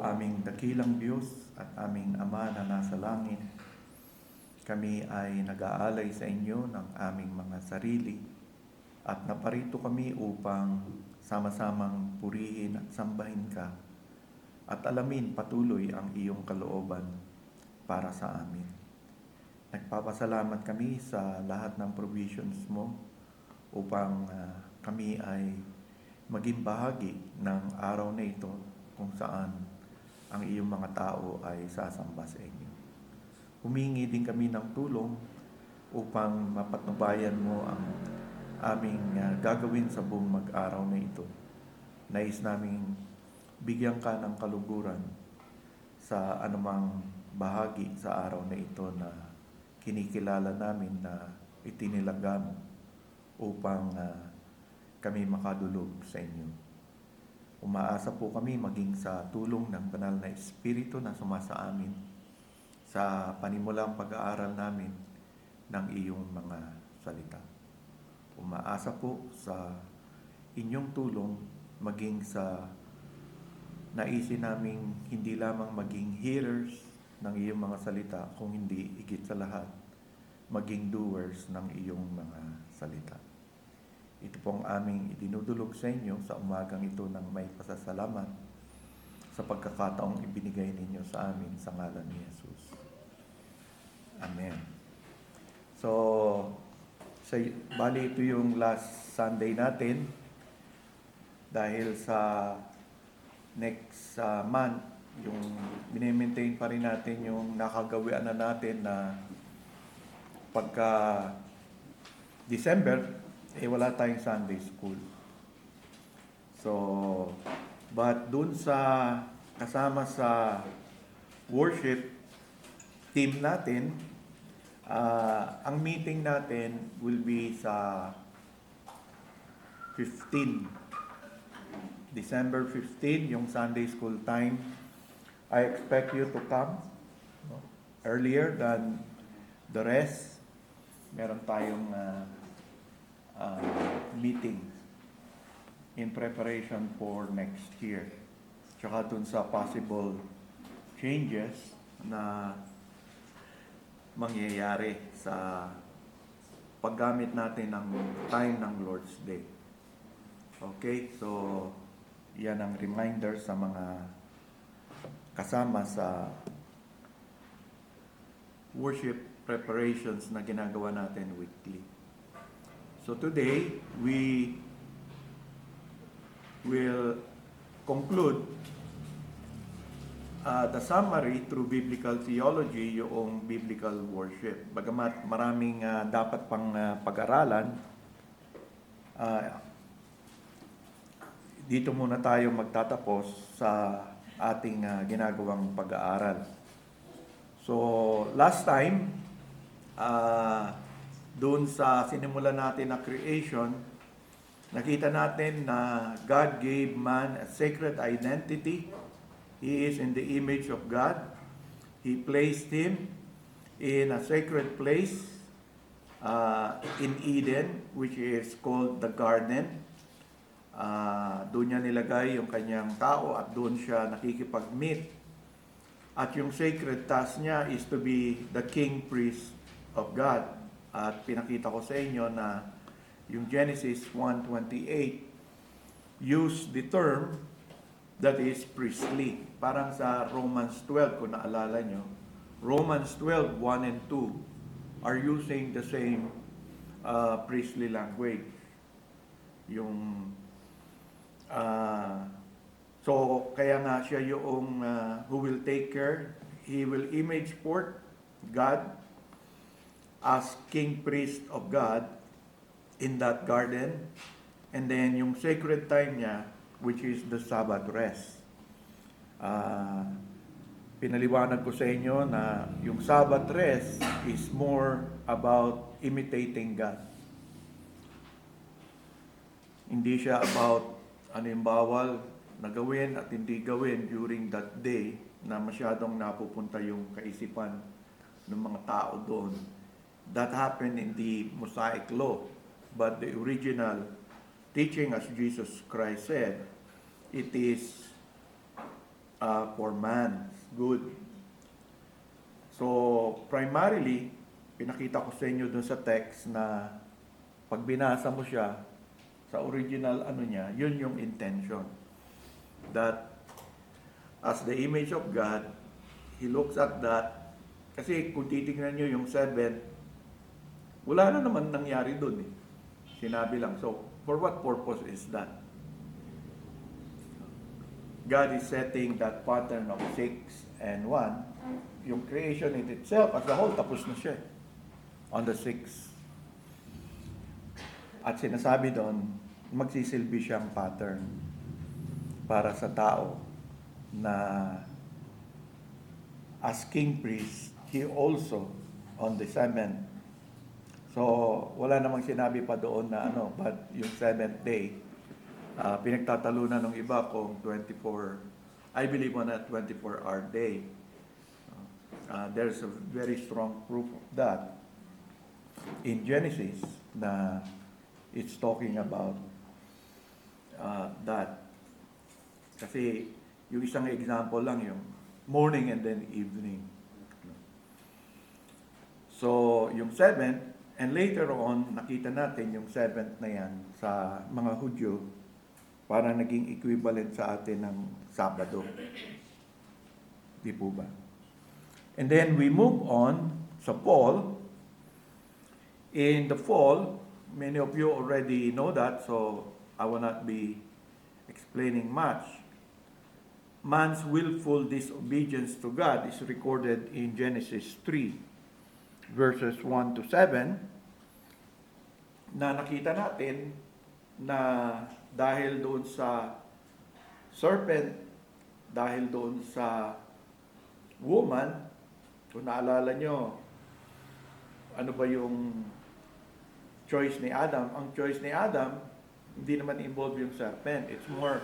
O aming dakilang Diyos at aming Ama na nasa langit, kami ay nag-aalay sa inyo ng aming mga sarili at naparito kami upang sama-samang purihin at sambahin ka at alamin patuloy ang iyong kalooban para sa amin. Nagpapasalamat kami sa lahat ng provisions mo upang kami ay maging bahagi ng araw na ito kung saan ang iyong mga tao ay sasamba sa inyo. Humingi din kami ng tulong upang mapatnubayan mo ang aming gagawin sa buong mag-araw na ito. Nais naming bigyan ka ng kaluguran sa anumang bahagi sa araw na ito na kinikilala namin na itinilaga mo upang kami makadulog sa inyo. Umaasa po kami maging sa tulong ng banal na Espiritu na sumasa amin sa panimulang pag-aaral namin ng iyong mga salita. Umaasa po sa inyong tulong maging sa naisin naming hindi lamang maging hearers ng iyong mga salita, kung hindi higit sa lahat, maging doers ng iyong mga salita. Ito pong aming idinudulog sa inyo sa umagang ito ng may pasasalamat sa pagkakataong ibinigay ninyo sa amin sa ngalan ni Jesus. Amen. So, bali ito yung last Sunday natin dahil sa next month, yung mini-maintain pa rin natin yung nakagawian na natin na pagka December, wala tayong Sunday school. So, but dun sa kasama sa worship team natin, ang meeting natin will be sa 15. December 15, yung Sunday school time. I expect you to come earlier than the rest. Meron tayong meeting in preparation for next year. Tsaka dun sa possible changes na mangyayari sa paggamit natin ng time ng Lord's Day. Okay, so yan ang reminder sa mga kasama sa worship preparations na ginagawa natin weekly. So today, we will conclude the summary through biblical theology, yung biblical worship. Bagamat maraming dapat pang pag-aralan, dito muna tayo magtatapos sa ating ginagawang pag-aaral. So, last time, doon sa sinimulan natin na creation, nakita natin na God gave man a sacred identity. He is in the image of God. He placed him in a sacred place in Eden, which is called the garden. Doon niya nilagay yung kanyang tao at doon siya nakikipag-meet. At yung sacred task niya is to be the king priest of God. At pinakita ko sa inyo na yung Genesis 1:28 use the term that is priestly. Parang sa Romans 12, kung naalala nyo, Romans 12:1 and 2 are using the same priestly language. Yung so kaya nga siya yung who will take care, he will image forth God as king priest of God in that garden, and then yung sacred time niya, which is the Sabbath rest. Pinaliwanag ko sa inyo na yung Sabbath rest is more about imitating God. Hindi siya about ano yung bawal na gawin at hindi gawin during that day na masyadong napupunta yung kaisipan ng mga tao doon. That happened in the Mosaic Law, but the original teaching, as Jesus Christ said, it is for man's good. So, primarily, pinakita ko sa inyo dun sa text na pag binasa mo siya, sa original niya, yun yung intention. That as the image of God, He looks at that. Kasi kung titignan nyo yung 7, wala na naman nangyari dun eh. Sinabi lang. So, for what purpose is that? God is setting that pattern of 6 and 1. Yung creation in itself as a whole, tapos na siya on the 6th. At sinasabi doon, magsisilbi siyang pattern para sa tao na as king priest, he also on the 7th. So, wala namang sinabi pa doon na but yung 7th day, pinagtatalunan ng iba kung 24, I believe on a 24-hour day. There's a very strong proof of that in Genesis na it's talking about that. Kasi yung isang example lang yung morning and then evening. So, yung 7th, and later on, nakita natin yung 7th na yan sa mga Hudyo, para naging equivalent sa atin ng Sabado. Di po ba? And then we move on sa fall. In the fall, many of you already know that, so I will not be explaining much. Man's willful disobedience to God is recorded in Genesis 3, verses 1 to 7, na nakita natin na dahil doon sa serpent, dahil doon sa woman, kung naalala nyo, ano ba yung choice ni Adam? Ang choice ni Adam, hindi naman involved yung serpent. It's more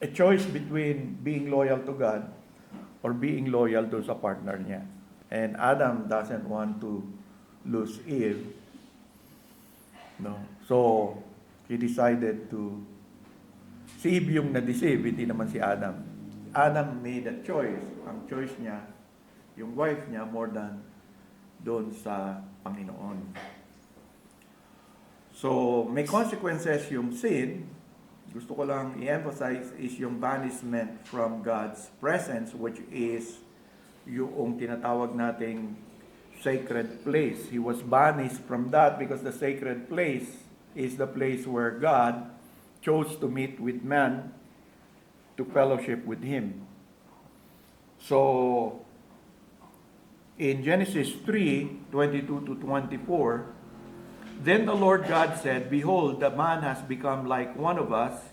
a choice between being loyal to God or being loyal to sa partner niya. And Adam doesn't want to lose Eve. No. So, he decided to, si Eve yung na-deceive, hindi naman si Adam. Adam made a choice. Ang choice niya, yung wife niya, more than doon sa Panginoon. So, may consequences yung sin. Gusto ko lang i-emphasize is yung banishment from God's presence, which is yung tinatawag nating sacred place. He was banished from that because the sacred place is the place where God chose to meet with man to fellowship with Him. So, in Genesis 3:22 to 24, then the Lord God said, behold, the man has become like one of us,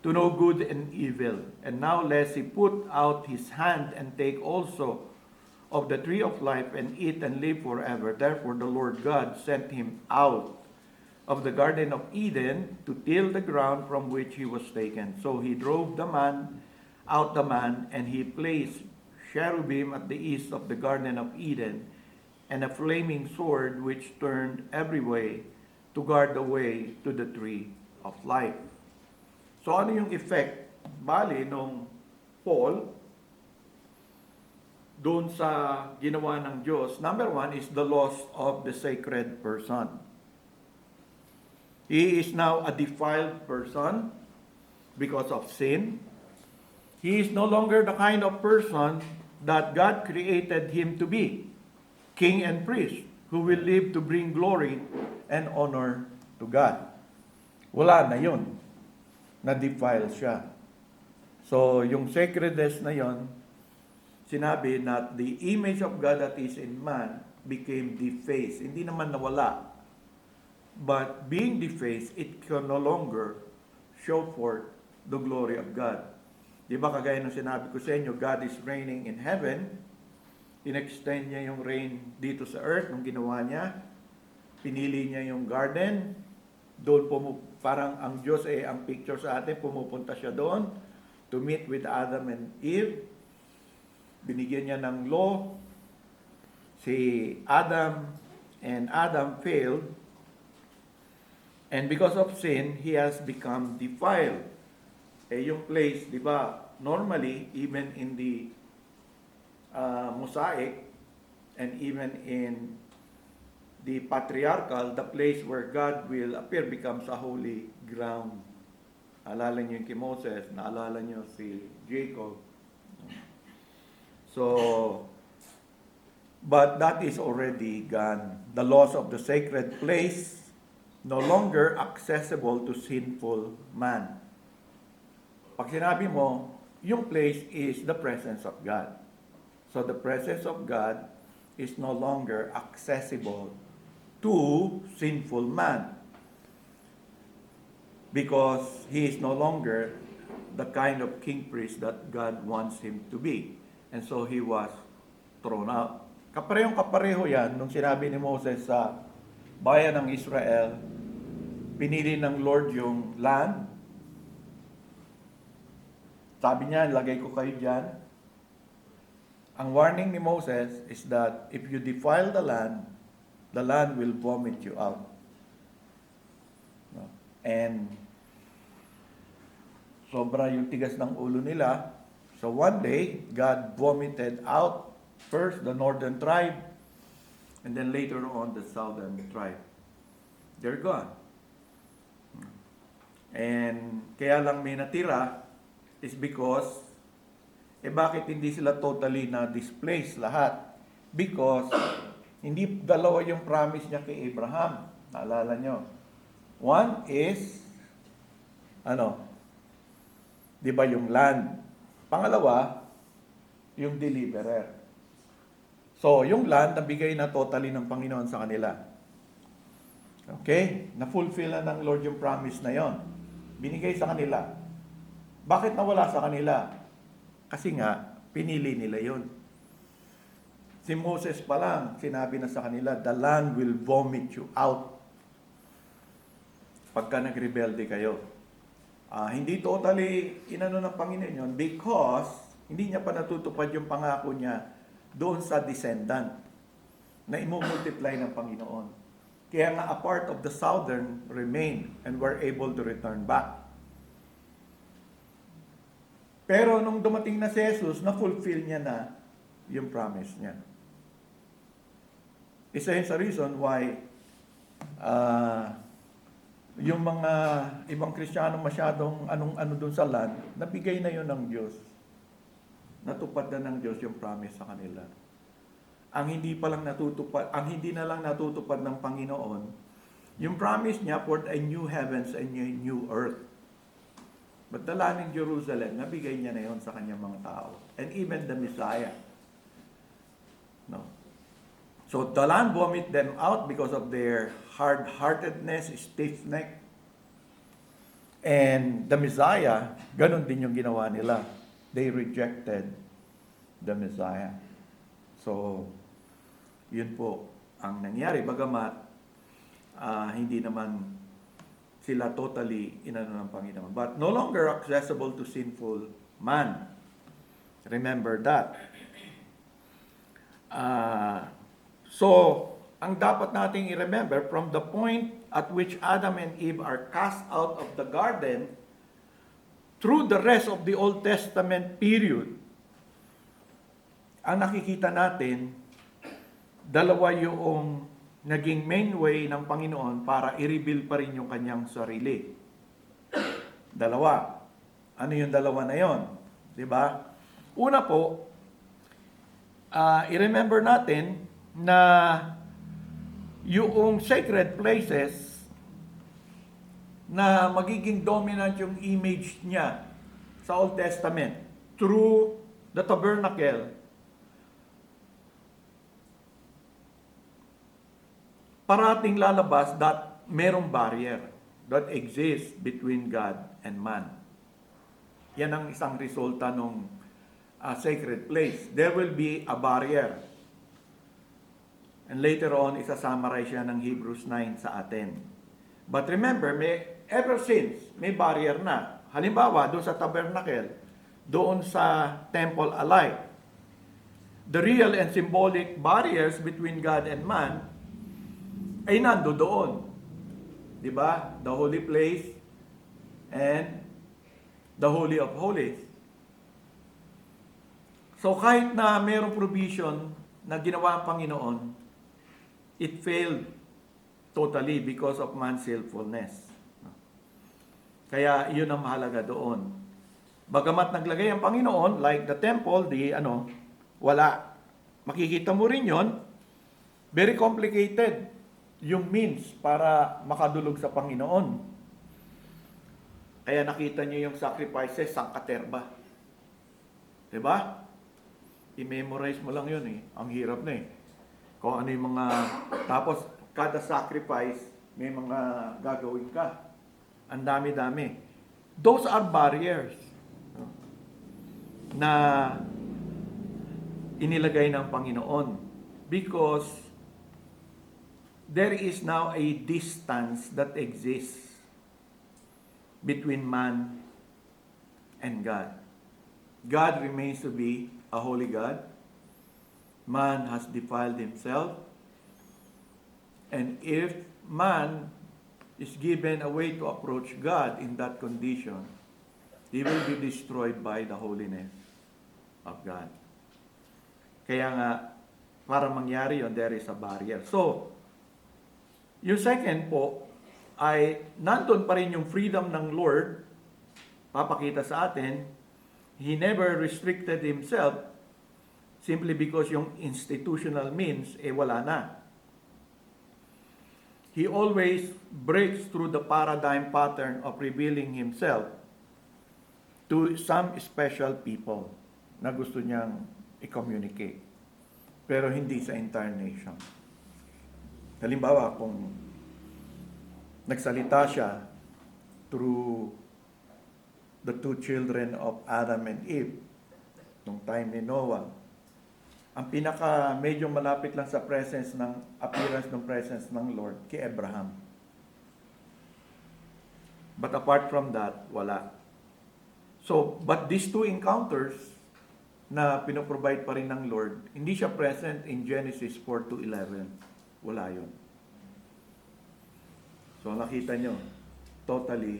to know good and evil. And now lest he put out his hand and take also of the tree of life and eat and live forever. Therefore the Lord God sent him out of the Garden of Eden to till the ground from which he was taken. So he drove the man out, and he placed cherubim at the east of the Garden of Eden, and a flaming sword which turned every way to guard the way to the tree of life. So ano yung effect? Bali, nung fall, doon sa ginawa ng Diyos, number 1 is the loss of the sacred person. He is now a defiled person because of sin. He is no longer the kind of person that God created him to be. King and priest who will live to bring glory and honor to God. Wala na yun. Na-defile siya. So, yung sacredness na yon, sinabi na the image of God that is in man became defaced. Hindi naman nawala. But being defaced, it can no longer show forth the glory of God. Di ba kagaya ng sinabi ko sa inyo, God is reigning in heaven. In-extend niya yung reign dito sa earth nung ginawa niya. Pinili niya yung garden. Doon parang ang Diyos ang picture sa atin, pumupunta siya doon to meet with Adam and Eve. Binigyan niya ng law. Si Adam and Adam failed. And because of sin, he has become defiled. Yung place, di ba, normally, even in the Mosaic, and even in the patriarchal, the place where God will appear becomes a holy ground. Alala niyo yung kay Moses, naalala niyo si Jacob. So, but that is already gone. The laws of the sacred place no longer accessible to sinful man. Pag sinabi mo, yung place is the presence of God. So the presence of God is no longer accessible to sinful man because he is no longer the kind of king priest that God wants him to be. And so he was thrown out. Kaparehong kapareho yan nung sinabi ni Moses sa bayan ng Israel, pinili ng Lord yung land. Sabi niya, lagay ko kayo dyan. Ang warning ni Moses is that if you defile the land will vomit you out. And sobra yung tigas ng ulo nila. So one day, God vomited out first the northern tribe, and then later on the southern tribe. They're gone. And kaya lang may natira is because, bakit hindi sila totally na-displace lahat? Because, hindi dalawa yung promise niya kay Abraham. Naalala nyo? One is, di ba yung land? Pangalawa, yung deliverer. So, yung land, nabigay na totally ng Panginoon sa kanila. Okay? Na-fulfill na ng Lord yung promise na yon. Binigay sa kanila. Bakit nawala sa kanila? Kasi nga, pinili nila yon. Si Moses pa lang, sinabi na sa kanila, the land will vomit you out. Pagka nagrebelde kayo. Hindi totally inano ng Panginoon yun because hindi niya pa natutupad yung pangako niya doon sa descendant na imumultiply ng Panginoon. Kaya nga a part of the southern remained and were able to return back. Pero nung dumating na si Jesus, na-fulfill niya na yung promise niya. Isa yun sa reason why yung mga ibang Kristiyano masyadong ano dun sa land, nabigay na yun ng Diyos. Natupad na ng Diyos yung promise sa kanila. Ang hindi na lang natutupad ng Panginoon, yung promise niya for a new heavens and a new earth. But the land in Jerusalem, nabigay niya na yun sa kanyang mga tao. And even the Messiah. No. So the land vomit them out because of their hard-heartedness, stiff-neck. And the Messiah, ganun din yung ginawa nila. They rejected the Messiah. So, yun po ang nangyari. Bagamat, hindi naman sila totally inano ng Panginoon. But no longer accessible to sinful man. Remember that. So, ang dapat nating i-remember, from the point at which Adam and Eve are cast out of the garden, through the rest of the Old Testament period, ang nakikita natin, dalawa yung naging main way ng Panginoon para i-reveal pa rin yung kanyang sarili. Dalawa. Ano yung dalawa na yon? Diba? Una po, i-remember natin na yung sacred places na magiging dominant yung image niya sa Old Testament through the tabernacle, parating lalabas that merong barrier that exists between God and man. Yan ang isang resulta ng sacred place. There will be a barrier. And later on, isa-summarize siya ng Hebrews 9 sa atin. But remember, ever since, may barrier na. Halimbawa, doon sa tabernacle, doon sa temple alike, the real and symbolic barriers between God and man ay nando doon. Di ba? The holy place and the Holy of Holies. So kahit na mayroong provision na ginawa ang Panginoon, it failed totally because of man's sinfulness. Kaya yun ang mahalaga doon. Bagamat naglagay ang Panginoon, like the temple, wala. Makikita mo rin yon, very complicated yung means para makadulog sa Panginoon. Kaya nakita niyo yung sacrifices, sangkaterba. Diba? I-memorize mo lang yun eh. Ang hirap na eh. Kung ano yung mga... Tapos, kada sacrifice, may mga gagawin ka. Ang dami-dami. Those are barriers na inilagay ng Panginoon. Because there is now a distance that exists between man and God. God remains to be a holy God. Man has defiled himself. And if man is given a way to approach God in that condition, he will be destroyed by the holiness of God. Kaya nga, para mangyari yun, there is a barrier. So, yung second po, ay nandun pa rin yung freedom ng Lord, papakita sa atin, He never restricted Himself simply because yung institutional means, wala na. He always breaks through the paradigm pattern of revealing Himself to some special people na gusto niyang i-communicate. Pero hindi sa entire nation. Halimbawa, kung nagsalita siya through the two children of Adam and Eve, nung time ni Noah, ang pinaka medyo malapit lang sa presence ng appearance ng presence ng Lord kay Abraham. But apart from that, wala. So, but these two encounters na pinoprovide pa rin ng Lord, hindi siya present in Genesis 4-11. Wala yun. So, nakita nyo, totally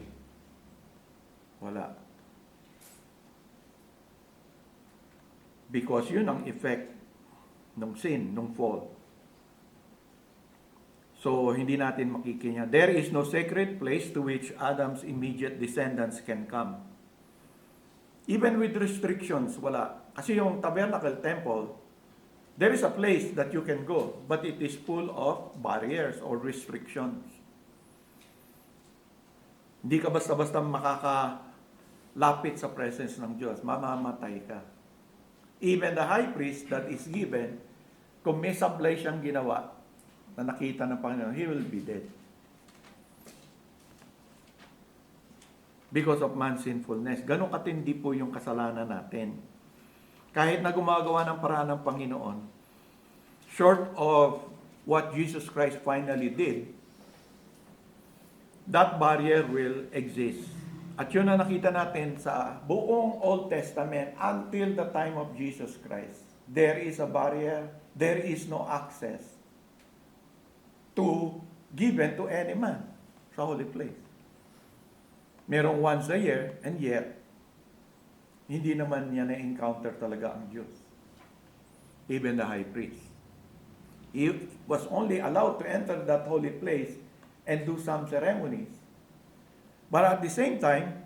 wala. Because yun ang effect ng sin, ng fall. So, hindi natin makikinya. There is no sacred place to which Adam's immediate descendants can come. Even with restrictions, wala. Kasi yung tabernacle temple, there is a place that you can go, but it is full of barriers or restrictions. Hindi ka basta-basta makakalapit sa presence ng Diyos. Mamamatay ka. Even the high priest that is given, kung may sablay siyang ginawa na nakita ng Panginoon, he will be dead. Because of man's sinfulness. Ganun katindi po yung kasalanan natin. Kahit na gumagawa ng paraan ng Panginoon, short of what Jesus Christ finally did, that barrier will exist. At yun na nakita natin sa buong Old Testament until the time of Jesus Christ. There is a barrier, there is no access to given to any man sa holy place. Merong once a year, and yet, hindi naman niya na-encounter talaga ang Diyos. Even the high priest. He was only allowed to enter that holy place and do some ceremonies. But at the same time,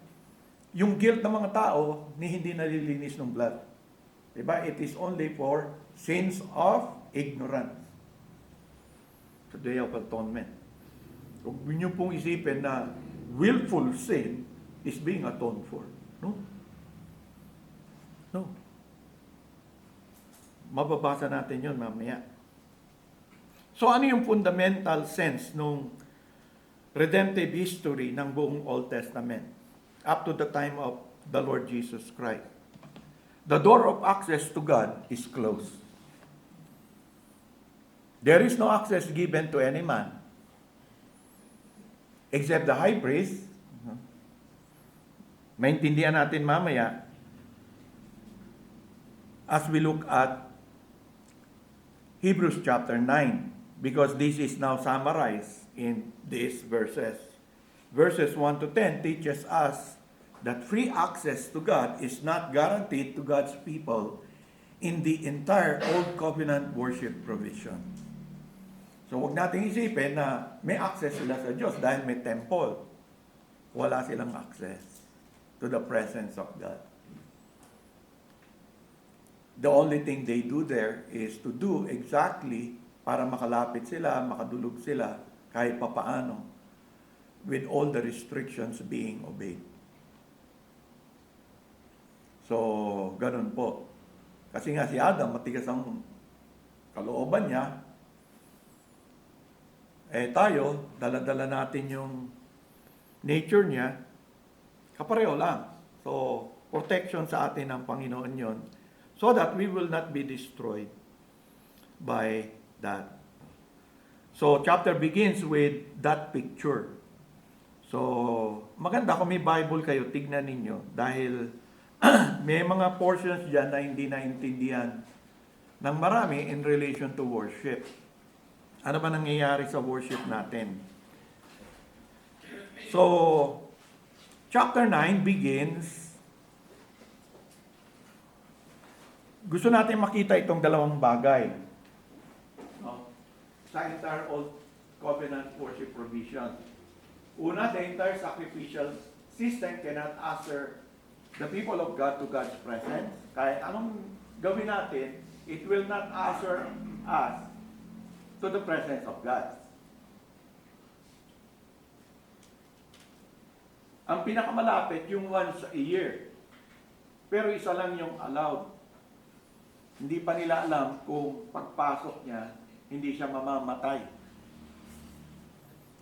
yung guilt ng mga tao, hindi nalilinis ng blood. Diba? It is only for sins of ignorance. The Day of Atonement. Huwag niyo pong isipin na willful sin is being atoned for. No? No. Mababasa natin yun mamaya. So ano yung fundamental sense nung redemptive history ng buong Old Testament up to the time of the Lord Jesus Christ? The door of access to God is closed. There is no access given to any man except the high priest. Maintindihan natin mamaya as we look at Hebrews chapter 9, because this is now summarized in these verses. Verses 1 to 10 teaches us that free access to God is not guaranteed to God's people in the entire Old Covenant worship provision. So wag nating isipin na may access sila sa Diyos dahil may temple. Wala silang access to the presence of God. The only thing they do there is to do exactly para makalapit sila, makadulog sila kahit papaano with all the restrictions being obeyed. So, ganun po. Kasi nga si Adam, matigas ang kalooban niya. Tayo, dala-dala natin yung nature niya, kapareho lang. So, protection sa atin ng Panginoon yon, so that we will not be destroyed by that. So, chapter begins with that picture. So, maganda kung may Bible kayo, tignan ninyo. Dahil may mga portions dyan na hindi naintindihan ng marami in relation to worship. Ano ba nangyayari sa worship natin? So, chapter 9 begins. Gusto natin makita itong dalawang bagay. No? Sa entire Old Covenant worship provision. Una, the entire sacrificial system cannot usher the people of God to God's presence. Kahit anong gawin natin, it will not usher us to the presence of God. Ang pinakamalapit, yung once a year. Pero isa lang yung allowed. Hindi pa nila alam kung pagpasok niya, hindi siya mamamatay.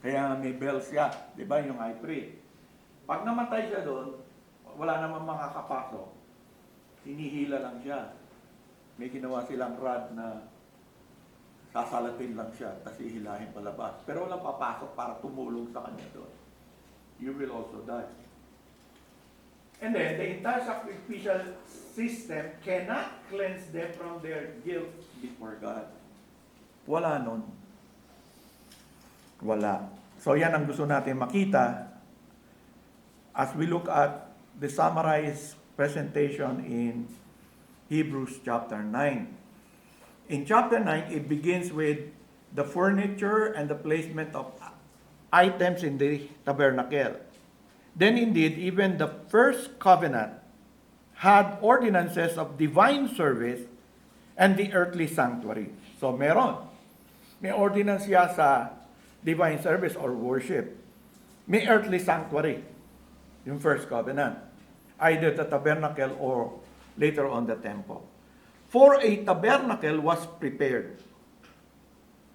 Kaya may bell siya, di ba, yung high priest. Pag namatay siya doon, wala namang makakapasok. Hinihila lang siya. May ginawa silang rod na sasalatin lang siya, tapos ihilahin palabas. Pero walang papasok para tumulong sa kanya doon. You will also die. And then, the entire sacrificial system cannot cleanse them from their guilt before God. Wala nun. Wala. So yan ang gusto natin makita as we look at the summarized presentation in Hebrews chapter 9. In chapter 9, it begins with the furniture and the placement of items in the tabernacle. Then indeed, even the first covenant had ordinances of divine service and the earthly sanctuary. So meron. May ordinance siya sa divine service or worship. May earthly sanctuary. Yung first covenant. Either the tabernacle or later on the temple. For a tabernacle was prepared.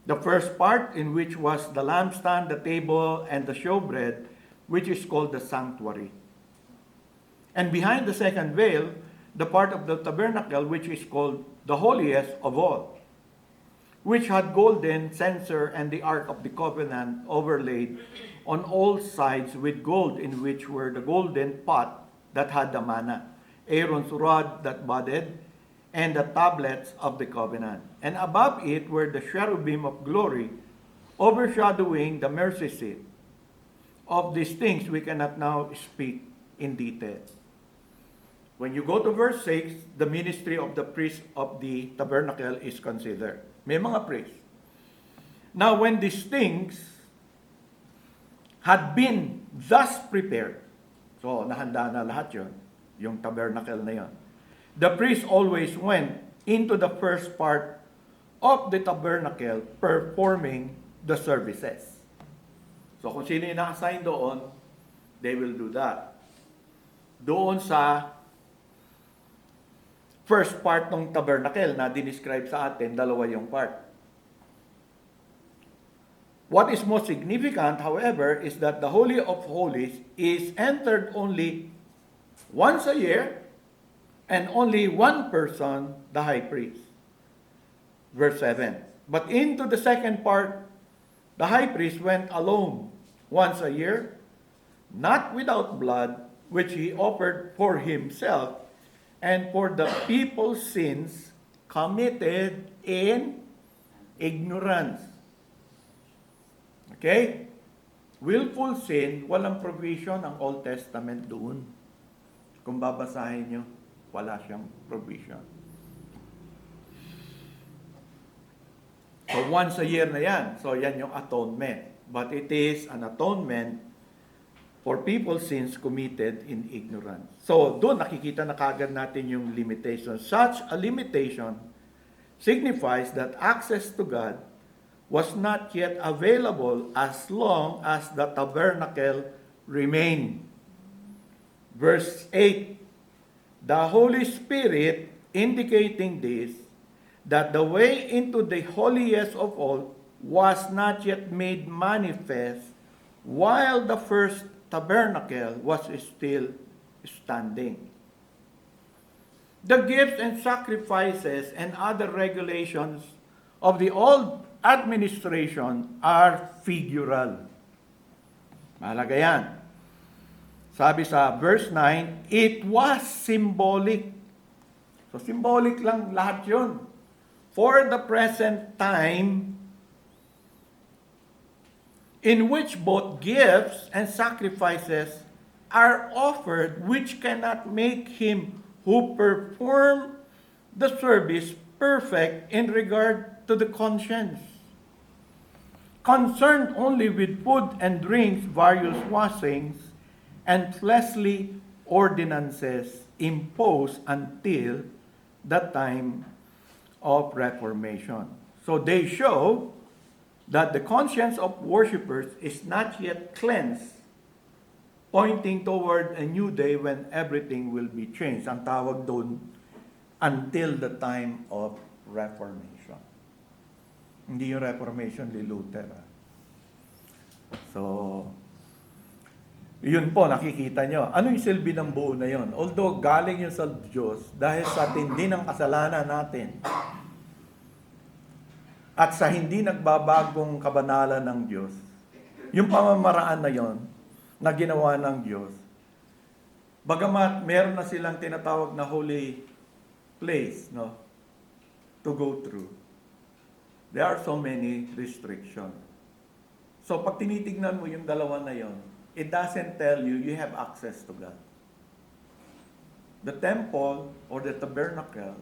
The first part, in which was the lampstand, the table, and the showbread, which is called the sanctuary. And behind the second veil, the part of the tabernacle, which is called the holiest of all, which had golden censer and the ark of the covenant overlaid on all sides with gold, in which were the golden pot that had the manna, Aaron's rod that budded, and the tablets of the covenant. And above it were the cherubim of glory, overshadowing the mercy seat. Of these things we cannot now speak in detail. When you go to verse 6, the ministry of the priest of the tabernacle is considered. May mga priests. Now when these things had been thus prepared, so nahanda na lahat yun, yung tabernacle na yun, the priest always went into the first part of the tabernacle performing the services. So kung sino yung na-assign doon, they will do that. Doon sa first part ng tabernacle na dinescribe sa atin, dalawa yung part. What is most significant, however, is that the Holy of Holies is entered only once a year and only one person, the high priest. Verse 7. But into the second part, the high priest went alone once a year, not without blood, which he offered for himself and for the people's sins committed in ignorance. Okay? Willful sin, walang provision ang Old Testament doon. Kung babasahin nyo, wala siyang provision. So once a year na yan. So yan yung atonement. But it is an atonement for people's sins committed in ignorance. So doon nakikita na kagad natin yung limitation. Such a limitation signifies that access to God was not yet available as long as the tabernacle remained. Verse 8, the Holy Spirit indicating this, that the way into the holiest of all was not yet made manifest while the first tabernacle was still standing. The gifts and sacrifices and other regulations of the old administration are figural. Mahalaga yan. Sabi sa verse 9, it was symbolic. So symbolic lang lahat yun. For the present time, in which both gifts and sacrifices are offered, which cannot make him who perform the service perfect in regard to the conscience. Concerned only with food and drinks, various washings, and fleshly ordinances imposed until the time of Reformation. So they show that the conscience of worshipers is not yet cleansed, pointing toward a new day when everything will be changed. Ang tawag doon, until the time of Reformation. Hindi yung Reformation ni Luther. So, yun po, nakikita nyo. Ano yung silbi ng buo na yun? Although galing yun sa Diyos, dahil sa tindi ng kasalanan natin, at sa hindi nagbabagong kabanalan ng Diyos, yung pamamaraan na yon na ginawa ng Diyos, bagamat meron na silang tinatawag na holy place, no, to go through, there are so many restrictions. So pag tinitignan mo yung dalawa na yon, it doesn't tell you you have access to God. The temple or the tabernacle,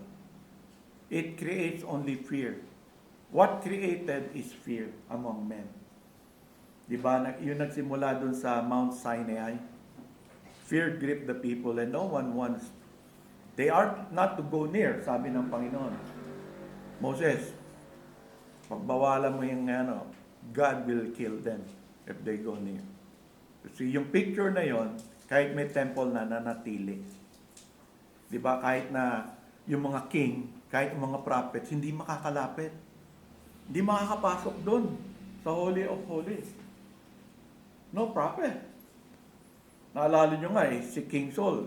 it creates only fear. What created is fear among men. Diba? Yun nagsimula dun sa Mount Sinai. Fear gripped the people and no one wants. They are not to go near, sabi ng Panginoon. Moses, pagbawalan mo yung God will kill them if they go near. See, yung picture na yon, kahit may temple na nanatili. Diba? Kahit na yung mga king, kahit yung mga prophets, hindi makakalapit. Hindi makakapasok doon sa Holy of Holies. No prophet. Naalala nyo nga si King Saul,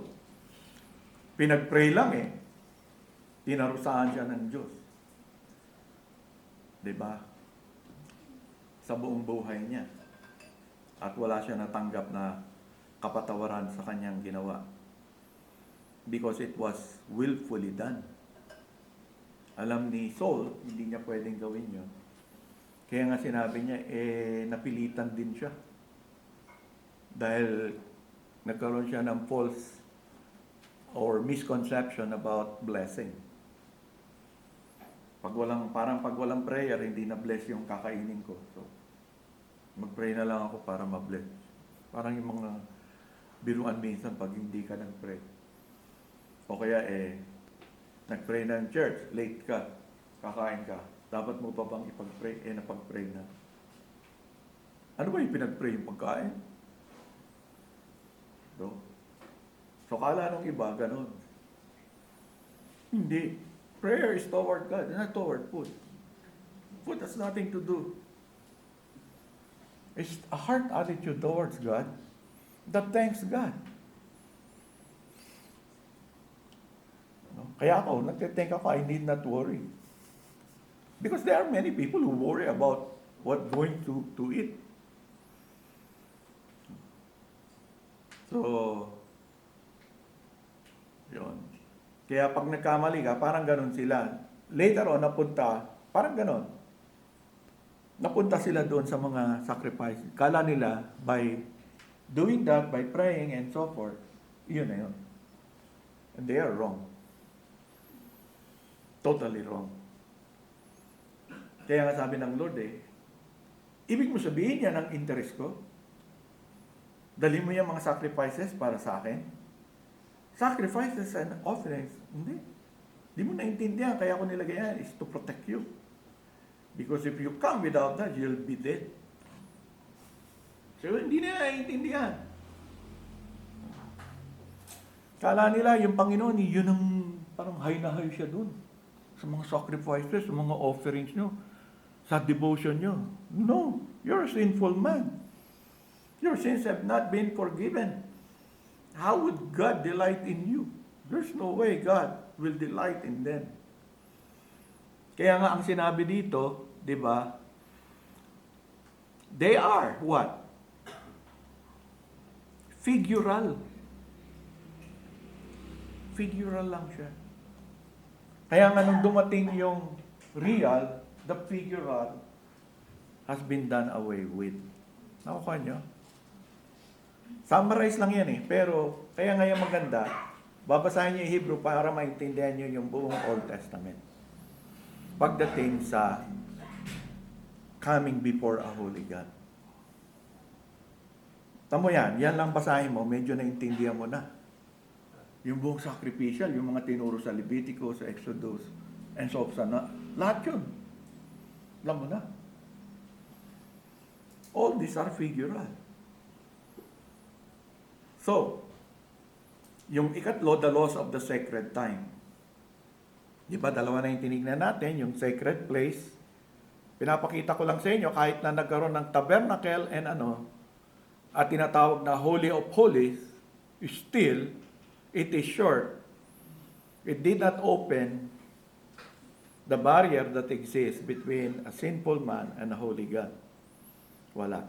pinag-pray lang tinarusahan siya ng Diyos. Diba? Sa buong buhay niya. At wala siya natanggap na kapatawaran sa kanyang ginawa. Because it was willfully done. Alam ni Saul, hindi niya pwedeng gawin yun. Kaya nga sinabi niya, napilitan din siya. Dahil nagkaroon siya ng false or misconception about blessing. Pag walang prayer, hindi na bless yung kakainin ko. So, mag-pray na lang ako para ma-bless. Parang yung mga biruan minsan pag hindi ka nag-pray. O kaya nag-pray ng church, late ka, kakain ka. Dapat mo pa bang ipag-pray? Napag-pray na. Ano ba yung pinag-pray yung pagkain? So kala nung iba, ganun. Hindi. Prayer is toward God, not toward food. Food has nothing to do. It's a heart attitude towards God that thanks God. Kaya ako, nagtitink ako, I need not worry. Because there are many people who worry about what going to eat. So, yun. Kaya pag nagkamali ka, parang ganun sila. Later on, parang ganun. Napunta sila doon sa mga sacrifice. Kala nila, by doing that, by praying and so forth, yun na yun. And they are wrong. Totally wrong. Kaya nga sabi ng Lord ibig mo sabihin yan ang interest ko? Dali mo yung mga sacrifices para sa akin? Sacrifices and offerings, hindi. Hindi mo naintindihan, kaya ako nilagay yan is to protect you. Because if you come without that, you'll be dead. So, hindi nila naintindihan. Kala nila, yung Panginoon, yun ang parang high na high siya dun. Sa mga sacrifices, sa mga offerings nyo, sa devotion nyo. No, you're a sinful man. Your sins have not been forgiven. How would God delight in you? There's no way God will delight in them. Kaya nga ang sinabi dito, di ba? They are what? Figural. Figural lang siya. Kaya nga nung dumating yung real, the figural has been done away with. Nakukuha nyo? Summarize lang yan pero kaya nga yung maganda, babasahin niyo yung Hebrew para maintindihan niyo yung buong Old Testament. Pagdating sa coming before a holy God. Tamo yan lang basahin mo, medyo naintindihan mo na. Yung buong sacrificial, yung mga tinuro sa Levitico, sa Exodus, and so on, lahat yun. Alam mo na. All these are figural. So, yung ikatlo, the laws of the sacred time. Di ba, dalawa na yung tinignan natin, yung sacred place. Pinapakita ko lang sa inyo, kahit na nagkaroon ng tabernacle and at tinatawag na Holy of Holies, still, it is short. It did not open the barrier that exists between a sinful man and a holy God. Wala.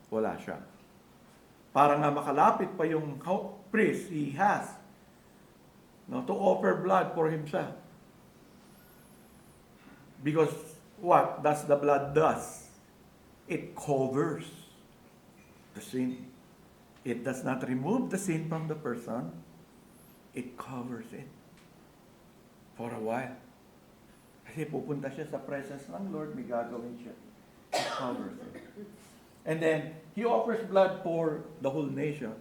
Wala siya. Para nga makalapit pa yung priest, he has to offer blood for himself. Because what does the blood does? It covers the sin. It does not remove the sin from the person. It covers it for a while. Kasi pupunta siya sa presence ng Lord, may gagawin siya. It covers it. And then, He offers blood for the whole nation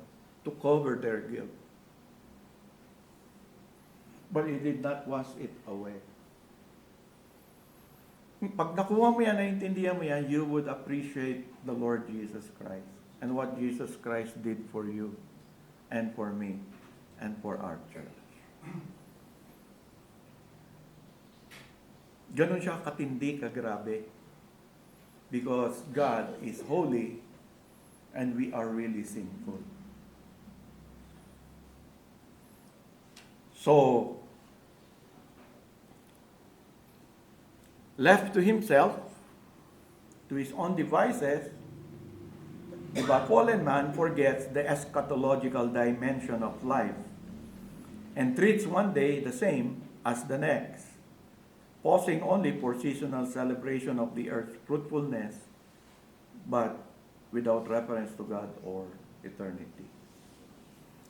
to cover their guilt. But He did not wash it away. Pag nakuha mo yan, naintindihan mo yan, you would appreciate the Lord Jesus Christ and what Jesus Christ did for you and for me and for our church. Ganon siya katindi, kagrabe. Because God is holy and we are really sinful. So, left to himself, to his own devices, the fallen man forgets the eschatological dimension of life and treats one day the same as the next, pausing only for seasonal celebration of the earth's fruitfulness, but without reference to God or eternity.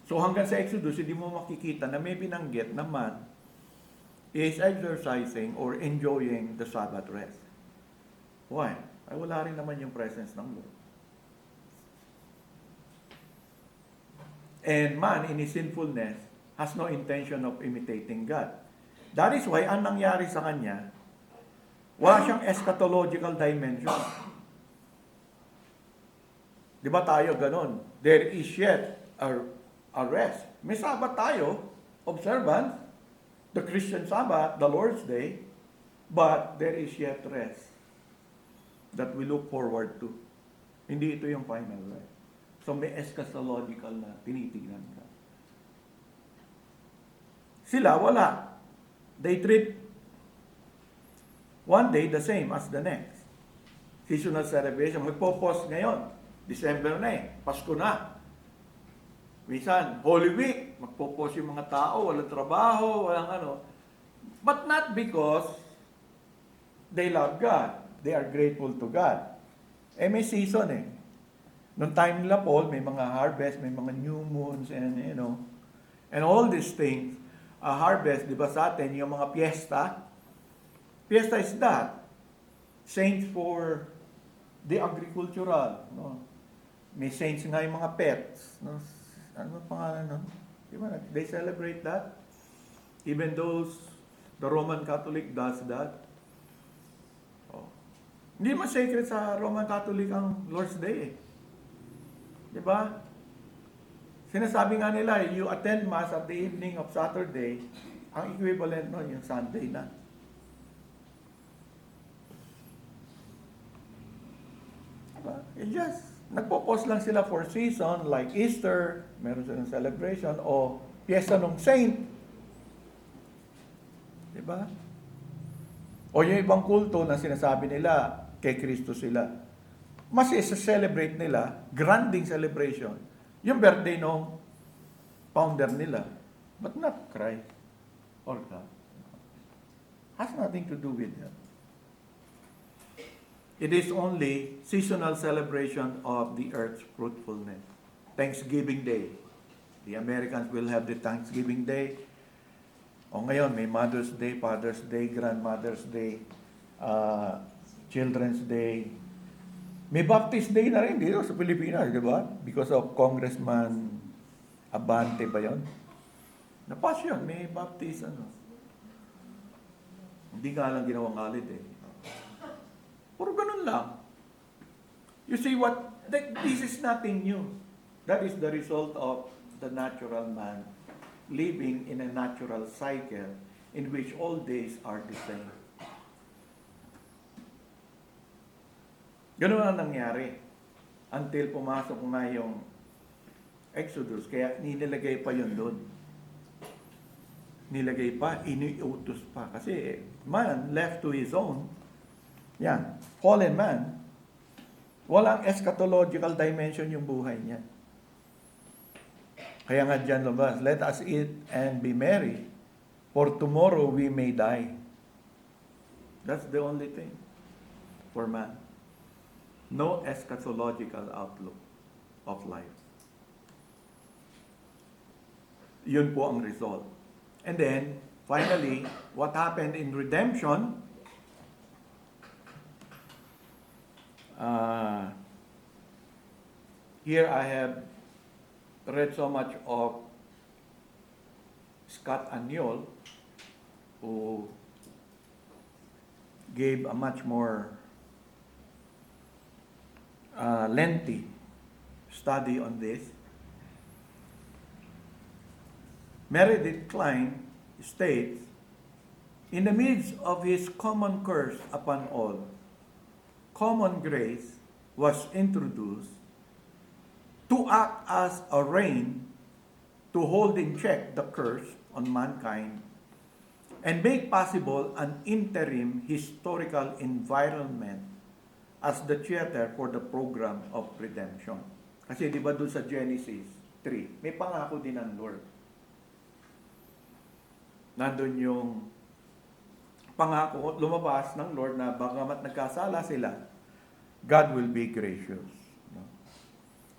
So hanggang sa Exodus, hindi mo makikita na may binanggit na man is exercising or enjoying the Sabbath rest. Why? Ay wala rin naman yung presence ng Lord. And man, in his sinfulness, has no intention of imitating God. That is why, ang nangyari sa kanya, wala siyang eschatological dimension. Di ba tayo ganon? There is yet a rest. May Sabbath tayo, observance, the Christian Sabbath, the Lord's Day, but there is yet rest that we look forward to. Hindi ito yung final rest. So may eschatological na tinitignan ka. Sila, wala. They treat one day the same as the next. Seasonal celebration. Magpo-post ngayon. December na Pasko na. Minsan, Holy Week. Magpo-post yung mga tao. Walang trabaho. Walang But not because they love God. They are grateful to God. May season Noong time nila Paul, may mga harvest, may mga new moons, and and all these things. Harvest, di ba sa atin, yung mga piyesta. Piyesta is that. saints for the agricultural, no? May saints nga yung mga pets, no? Ano pangalan nun? Di ba? They celebrate that. Even those, the Roman Catholic does that. Oh. Hindi mas sacred sa Roman Catholic ang Lord's Day eh. Di ba? Sinasabi nga nila, you attend Mass at the evening of Saturday, ang equivalent nun, yung Sunday na. Diba? It just, nagpo-post lang sila for season, like Easter, meron silang celebration, o piyesta ng saint. Diba? O yung ibang kulto na sinasabi nila, kay Kristo sila. Mas isa-celebrate nila, granding celebration, yung birthday ng founder nila. But not Christ or God. Has nothing to do with that. It is only seasonal celebration of the earth's fruitfulness. Thanksgiving Day. The Americans will have the Thanksgiving Day. O ngayon, may Mother's Day, Father's Day, Grandmother's Day, Children's Day. May Baptist Day na rin dito sa Pilipinas, di ba? Because of Congressman Abante ba yun? Napas yun, may Baptist, Hindi nga lang ginawang holiday. Puro ganun lang. You see what? This is nothing new. That is the result of the natural man living in a natural cycle in which all days are the same. Ganun ang nangyari until pumasok na yung Exodus. Kaya nilagay pa yun doon. Nilagay pa, iniutos pa. Kasi man left to his own, yan, fallen man, walang eschatological dimension yung buhay niya. Kaya nga dyan lumabas, let us eat and be merry, for tomorrow we may die. That's the only thing for man. No eschatological outlook of life. Yun po ang result. And then, finally, what happened in redemption, here I have read so much of Scott Aniol, who gave a much more lengthy study on this. Meredith Klein states, in the midst of his common curse upon all, common grace was introduced to act as a rein to hold in check the curse on mankind and make possible an interim historical environment as the theater for the program of redemption. Kasi di ba doon sa Genesis 3, may pangako din ng Lord. Nandun yung pangako, lumabas ng Lord na bagamat nagkasala sila, God will be gracious. No?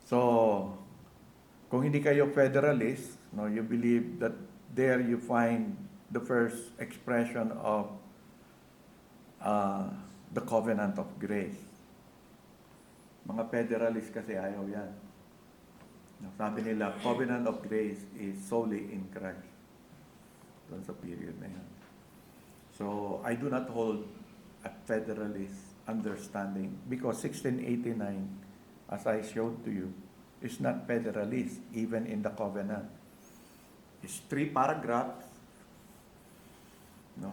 So, kung hindi kayo federalist, no, you believe that there you find the first expression of the covenant of grace. Mga federalist kasi ayaw yan. Sabi nila, covenant of grace is solely in Christ. Doon sa period na yan. So, I do not hold a federalist understanding because 1689, as I showed to you, is not federalist even in the covenant. It's 3 paragraphs. No?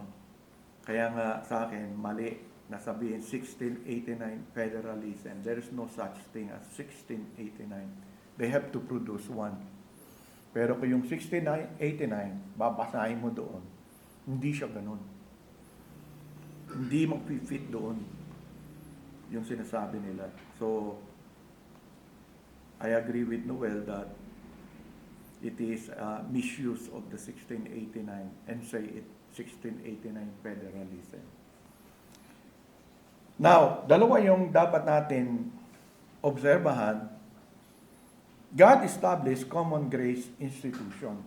Kaya nga sa akin, mali na sabihin 1689 federalism. There is no such thing as 1689. They have to produce one. Pero kung yung 1689, babasahin mo doon, hindi siya ganun. Hindi mag-fit doon yung sinasabi nila. So, I agree with Noel that it is a misuse of the 1689 and say it 1689 federalism. Now, dalawa yung dapat natin obserbahan. God established common grace institutions.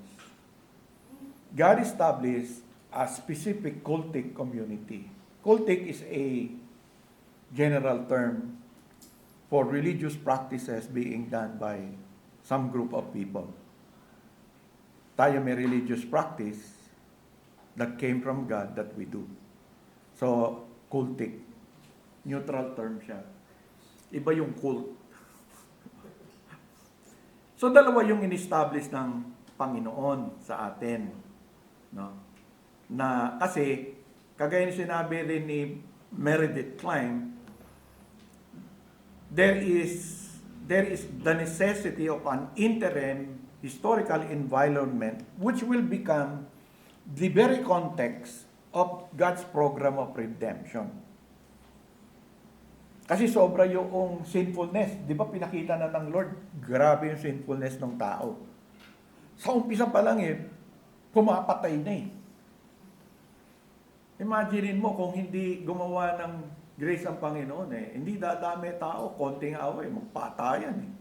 God established a specific cultic community. Cultic is a general term for religious practices being done by some group of people. Tayo may religious practice that came from God that we do. So, cultic. Neutral term siya. Iba yung cult. So, dalawa yung in-establish ng Panginoon sa atin. No? Na kasi, kagaya ng sinabi rin ni Meredith Klein, there is the necessity of an interim historical environment which will become the very context of God's program of redemption. Kasi sobra yung sinfulness. Di ba pinakita na ng Lord, grabe yung sinfulness ng tao. Sa umpisa pa lang pumapatay na Imaginein mo kung hindi gumawa ng grace ang Panginoon hindi dadami tao, konting away, magpatayan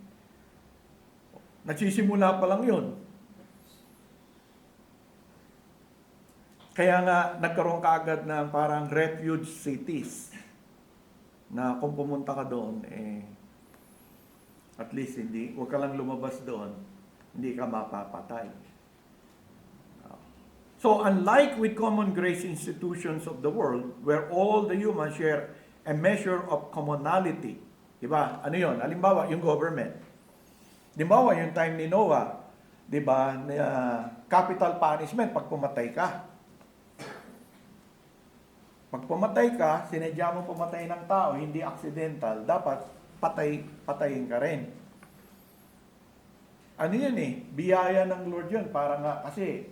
Nagsisimula pa lang yun. Kaya nga, nagkaroon kaagad ng parang refuge cities na kung pumunta ka doon, at least huwag ka lang lumabas doon, hindi ka mapapatay. So, unlike with common grace institutions of the world, where all the humans share a measure of commonality, diba? Ano yun? Halimbawa, yung government. Halimbawa, yung time ni Noah, diba, capital punishment pag pumatay ka. Pag pumatay ka, sinadya mo pumatay ng tao, hindi accidental, dapat patayin ka rin. Ano yun biyaya ng Lord yun, para nga, kasi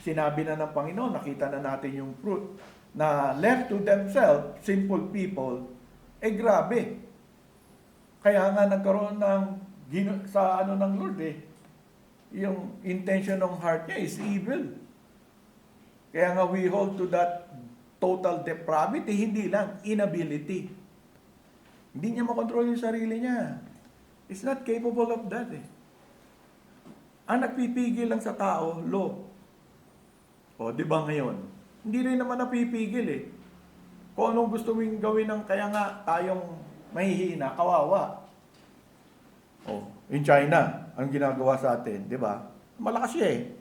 sinabi na ng Panginoon, nakita na natin yung fruit, na left to themselves, simple people, grabe. Kaya nga nagkaroon ng, sa ng Lord yung intention ng heart niya is evil. Kaya nga we hold to that total depravity, hindi lang, inability. Hindi niya makontrol yung sarili niya. It's not capable of that Ang nagpipigil lang sa tao, law. O, di ba ngayon? Hindi rin naman napipigil Kung anong gusto mong gawin kaya nga tayong mahihina, kawawa. O, in China, ang ginagawa sa atin, di ba? Malakas siya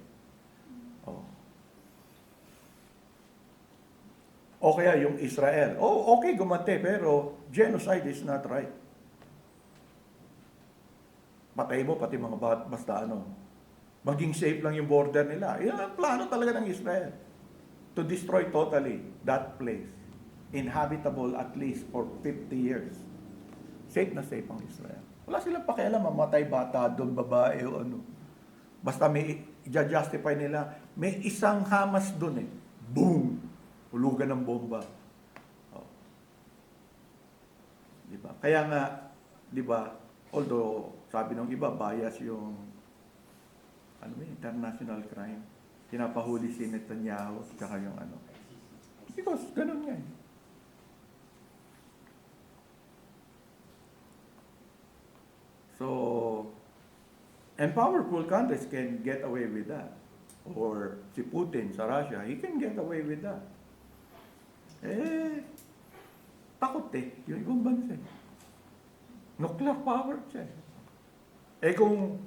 O kaya yung Israel. Okay, gumante, pero genocide is not right. Patay mo, pati mga basta maging safe lang yung border nila. Yan ang plano talaga ng Israel. To destroy totally that place. Inhabitable at least for 50 years. Safe na safe ang Israel. Wala silang pakialam, mamatay bata doon, babae o Basta may i-justify nila, may isang Hamas doon Boom! Hulugan ng bomba. Diba? Kaya nga, diba, although sabi ng iba, bias yung international crime. Pinapahuli si Netanyahu tsaka yung Because ganun nga So, and powerful countries can get away with that. Or si Putin sa Russia, he can get away with that. Takot yung ibang bansa. Nuclear power siya. Kung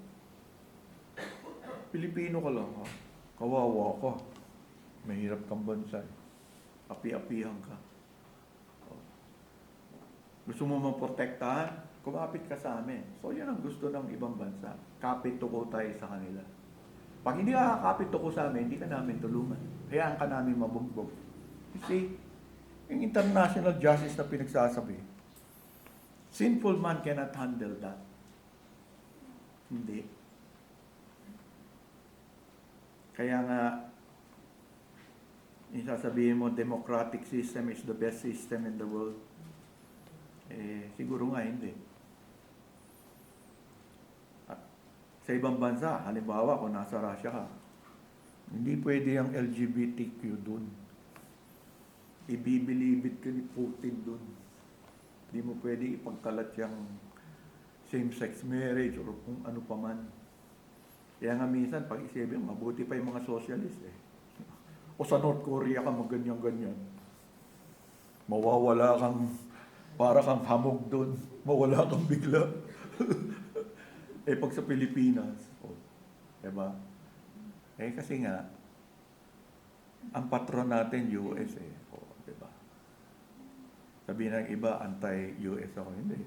Pilipino ka lang, kawawa ka. Mahirap kang bansa. Api-apihan ka. Gusto mo maprotektahan? Kumapit ka sa amin. So, yan ang gusto ng ibang bansa. Kapit tuko tayo sa kanila. Pag hindi ka kakapit tuko sa amin, hindi ka namin tulungan. Hayaan ka namin mabugbog. You see, yung international justice na pinagsasabi, sinful man cannot handle that. Hindi. Kaya nga, isasabihin mo, democratic system is the best system in the world. Siguro nga hindi. At sa ibang bansa, halimbawa kung nasa Russia ka, hindi pwede ang LGBTQ dun. Ibibilibid ka ni Putin dun. Hindi mo pwede ipagkalat yung same-sex marriage or kung ano pa man. Kaya nga minsan, pag isipin, mabuti pa yung mga socialist O sa North Korea ka, maganyan-ganyan. Mawawala kang Para kang hamog doon, mawala kang bigla. Eh pag sa Pilipinas, diba? Eh kasi nga, ang patron natin US eh. Diba? Sabihin ng iba, anti-US ako. Hindi.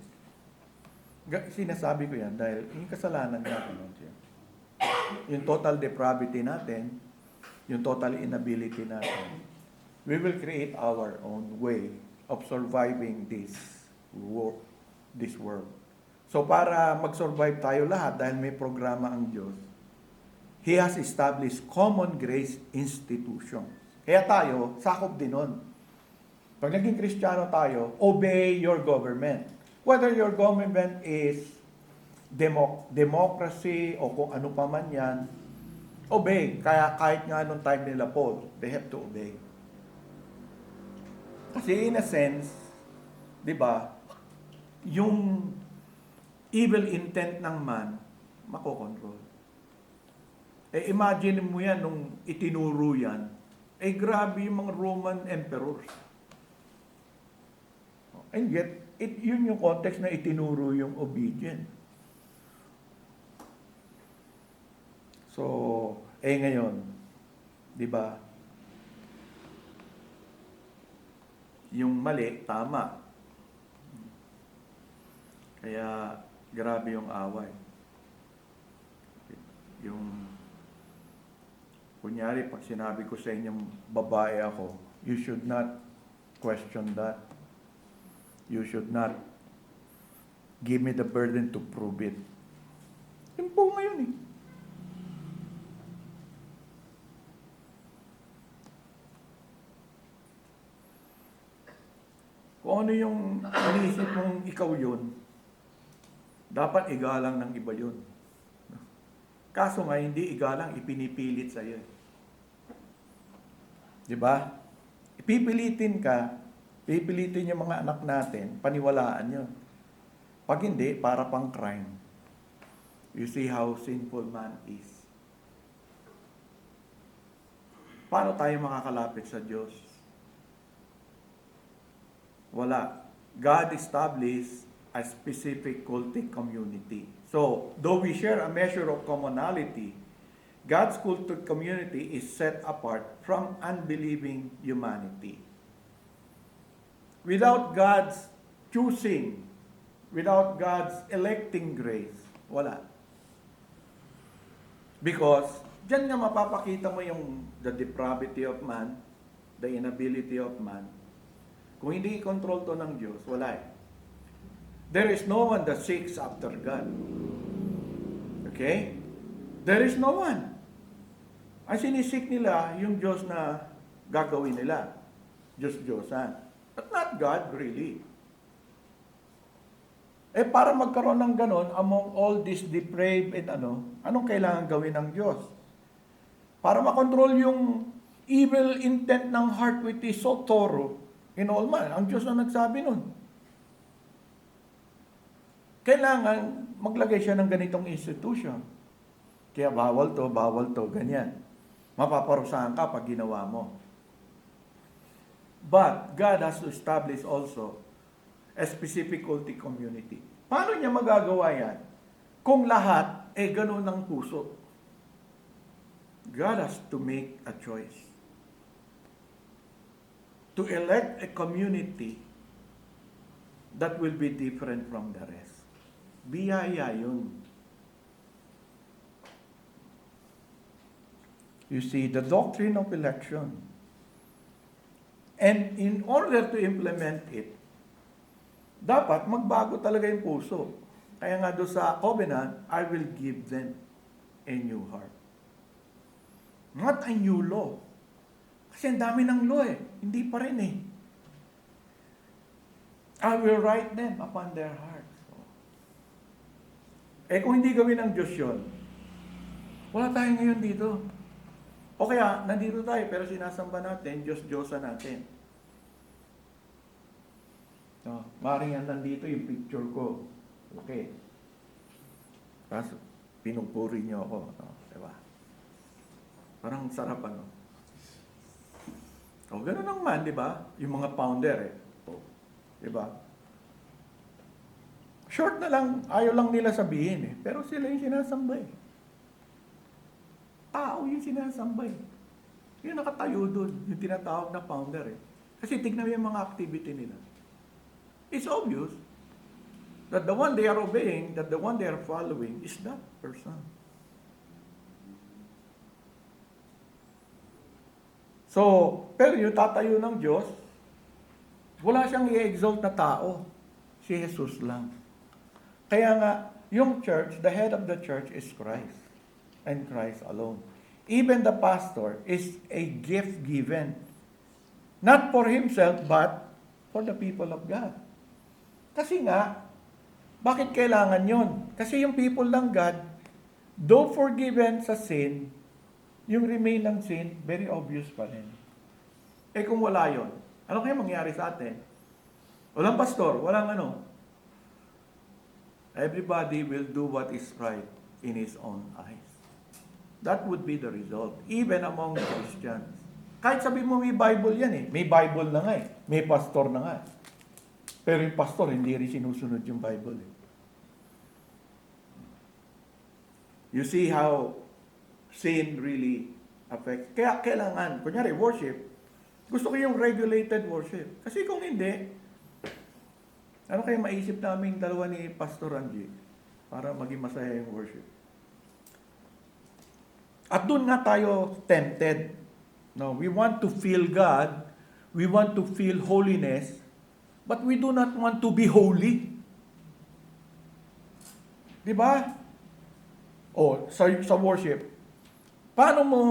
Sinasabi ko yan dahil yung kasalanan natin. Yung total depravity natin, yung total inability natin, we will create our own way of surviving this world. So para mag-survive tayo lahat dahil may programa ang Diyos, He has established common grace institutions. Kaya tayo, sakop din nun. Pag naging Kristiyano tayo, obey your government. Whether your government is democracy o kung ano pa man yan, obey. Kaya kahit nga nung time nila Paul, they have to obey. Kasi in a sense, di ba, yung evil intent ng man, makokontrol. Eh imagine mo yan nung itinuro yan, eh grabe yung mga Roman emperors. And yet, yun yung context na itinuro yung obedient. So, ngayon, di ba, yung mali, tama. Kaya, grabe yung away. Yung, kunyari, pag sinabi ko sa inyong babae ako, you should not question that. You should not give me the burden to prove it. Yun po ngayon eh. Kung ano yung inisip mong ikaw yun, dapat igalang ng iba yun. Kaso nga, hindi igalang, ipinipilit sa'yo. Diba? Ipipilitin ka, pipilitin yung mga anak natin, paniwalaan yun. Pag hindi, para pang crime. You see how sinful man is. Paano tayo makakalapit sa Diyos? Wala. God established a specific cultic community. So, though we share a measure of commonality, God's cultic community is set apart from unbelieving humanity. Without God's choosing, without God's electing grace, wala. Because, dyan nga mapapakita mo yung the depravity of man, the inability of man. Kung hindi i-control to ng Diyos, wala eh. There is no one that seeks after God. Okay? There is no one. Ang sinisik nila, yung Diyos na gagawin nila. Diyos-Diyosan. But not God, really. Eh, para magkaroon ng ganon, among all this depraved and anong kailangan gawin ng Diyos? Para makontrol yung evil intent ng heart which is so thorough in all man. Ang Diyos na nagsabi nun. Kailangan maglagay siya ng ganitong institution. Kaya bawal to, ganyan. Mapaparusahan ka pag ginawa mo. But God has to establish also a specific cultic community. Paano niya magagawa yan? Kung lahat, ganun ang puso. God has to make a choice. To elect a community that will be different from the rest. Biyaya yun. You see, the doctrine of election. And in order to implement it, dapat magbago talaga yung puso. Kaya nga doon sa covenant, I will give them a new heart. Not a new law. Kasi ang dami ng law eh. Hindi pa rin eh. I will write them upon their hearts. Kung hindi gawin ng Diyos yun, wala tayo ngayon dito. O kaya, nandito tayo, pero sinasamba natin, Diyos-Diyosa natin. Maring yan nandito yung picture ko. Okay. Tapos, pinupuri niyo ako. Diba? Parang sarap ganun naman, di ba? Yung mga founder diba? short na lang, ayaw lang nila sabihin eh. Pero sila yung sinasamba eh. Tao yung sinasamba eh. Yung nakatayo doon, yung tinatawag na founder eh. Kasi tignan mo yung mga activity nila. It's obvious that the one they are obeying, that the one they are following is that person. So, pero yung tatayo ng Diyos, wala siyang i-exalt na tao. Si Jesus lang. Kaya nga, yung church, the head of the church is Christ. And Christ alone. Even the pastor is a gift given. Not for himself, but for the people of God. Kasi nga, bakit kailangan yon? Kasi yung people ng God, though forgiven sa sin, yung remain ng sin, very obvious pa rin. Eh kung wala yon, ano kaya mangyari sa atin? Walang pastor, walang ano. Everybody will do what is right in his own eyes. That would be the result, even among Christians. Kahit sabi mo may Bible yan eh. May Bible na nga eh. May pastor na nga. Pero yung pastor, hindi rin sinusunod yung Bible eh. You see how sin really affects. Kaya kailangan, kunyari, worship, gusto ko yung regulated worship. Kasi kung hindi, ano kaya maisip namin dalawa ni Pastor Angie para maging masaya yung worship? At doon nga tayo tempted. No, we want to feel God, we want to feel holiness, but we do not want to be holy. Di ba? O, sa worship, paano mo,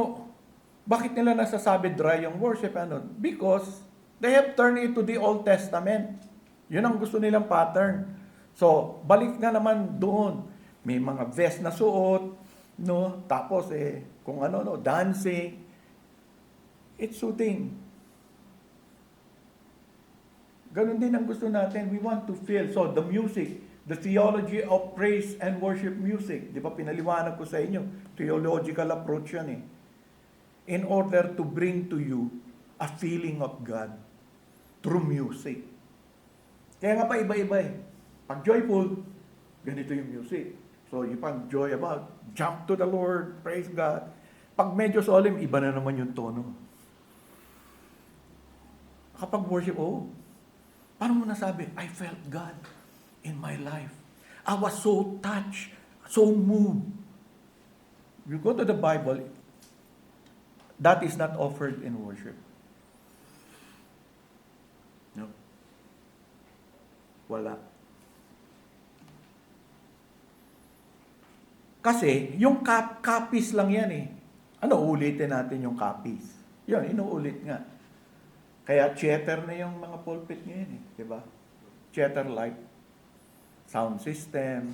bakit nila nasasabi dry yung worship? Ano? Because they have turned it to the Old Testament. Yun ang gusto nilang pattern. So, balik na naman doon. May mga vest na suot, no? Tapos kung ano, no, dancing. It's suiting. Ganun din ang gusto natin. We want to feel. So, the music, the theology of praise and worship music. Di ba, pinaliwanag ko sa inyo. Theological approach yan eh. In order to bring to you a feeling of God through music. Kaya nga pa iba-iba eh. Pag joyful, ganito yung music. So, yung pag joy about, jump to the Lord, praise God. Pag medyo solemn, iba na naman yung tono. Kapag worship, paano mo nasabi? I felt God in my life. I was so touched, so moved. You go to the Bible, that is not offered in worship. No. Wala. Kasi, yung copies lang yan eh. Ano, ulitin natin yung copies. Yun, inuulit nga. Kaya theater na yung mga pulpit ngayon eh. Diba? Theater light. Sound system.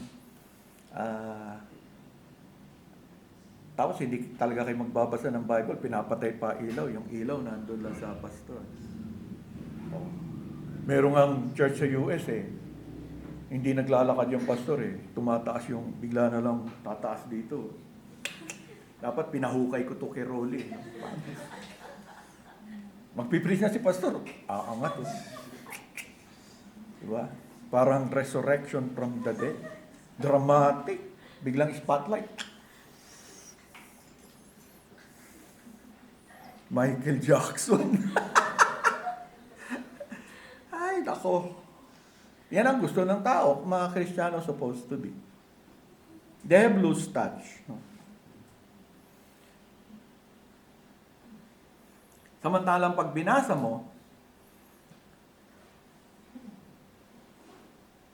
Tapos hindi talaga kayo magbabasa ng Bible. Pinapatay pa ilaw. Yung ilaw nandun lang sa pastor. Oh. Merong ang church sa US eh. Hindi naglalakad yung pastor eh. Tumataas yung, bigla na lang tataas dito. Dapat pinahukay ko to kay Rolly. Magpipris na si pastor. Aangat eh. Diba? Parang resurrection from the dead. Dramatic. Biglang spotlight. Michael Jackson. Ay, nako. Yan ang gusto ng tao, mga Kristiyano supposed to be. They have loose touch. No? Samantalang pag binasa mo,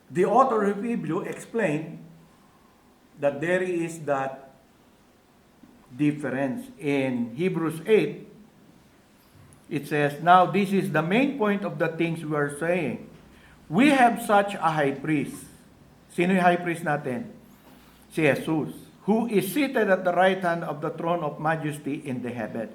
the author of Hebrew explained that there is that difference. In Hebrews 8, it says, now this is the main point of the things we are saying. We have such a high priest. Sino yung high priest natin? Si Jesus, who is seated at the right hand of the throne of majesty in the heaven.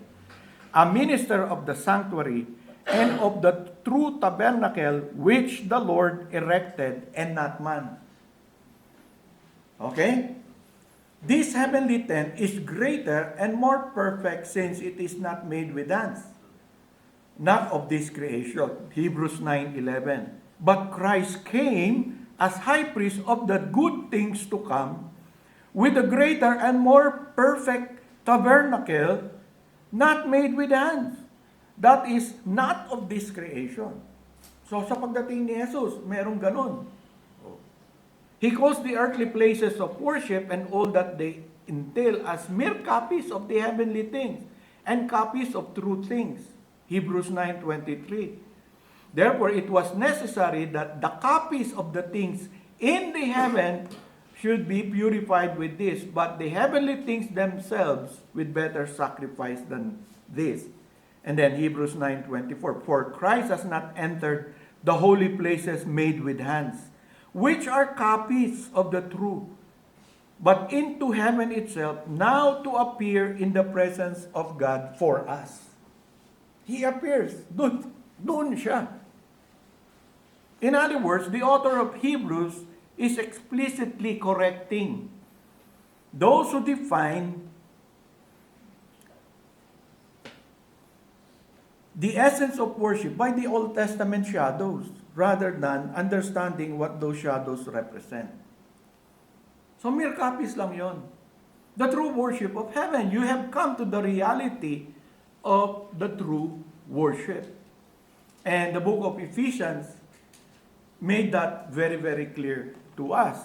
A minister of the sanctuary and of the true tabernacle which the Lord erected and not man. Okay? This heavenly tent is greater and more perfect since it is not made with hands, not of this creation. Hebrews 9:11. But Christ came as high priest of the good things to come, with a greater and more perfect tabernacle, not made with hands, that is not of this creation. So sa pagdating ni Jesus, merong ganon. He calls the earthly places of worship and all that they entail as mere copies of the heavenly things and copies of true things. Hebrews 9:23. Therefore, it was necessary that the copies of the things in the heaven should be purified with this, but the heavenly things themselves with better sacrifice than this. And then Hebrews 9:24, for Christ has not entered the holy places made with hands, which are copies of the true, but into heaven itself, now to appear in the presence of God for us. He appears. Doon siya. In other words, the author of Hebrews is explicitly correcting those who define the essence of worship by the Old Testament shadows rather than understanding what those shadows represent. So mere copies lang yon. The true worship of heaven. You have come to the reality of the true worship. And the book of Ephesians made that very, very clear to us.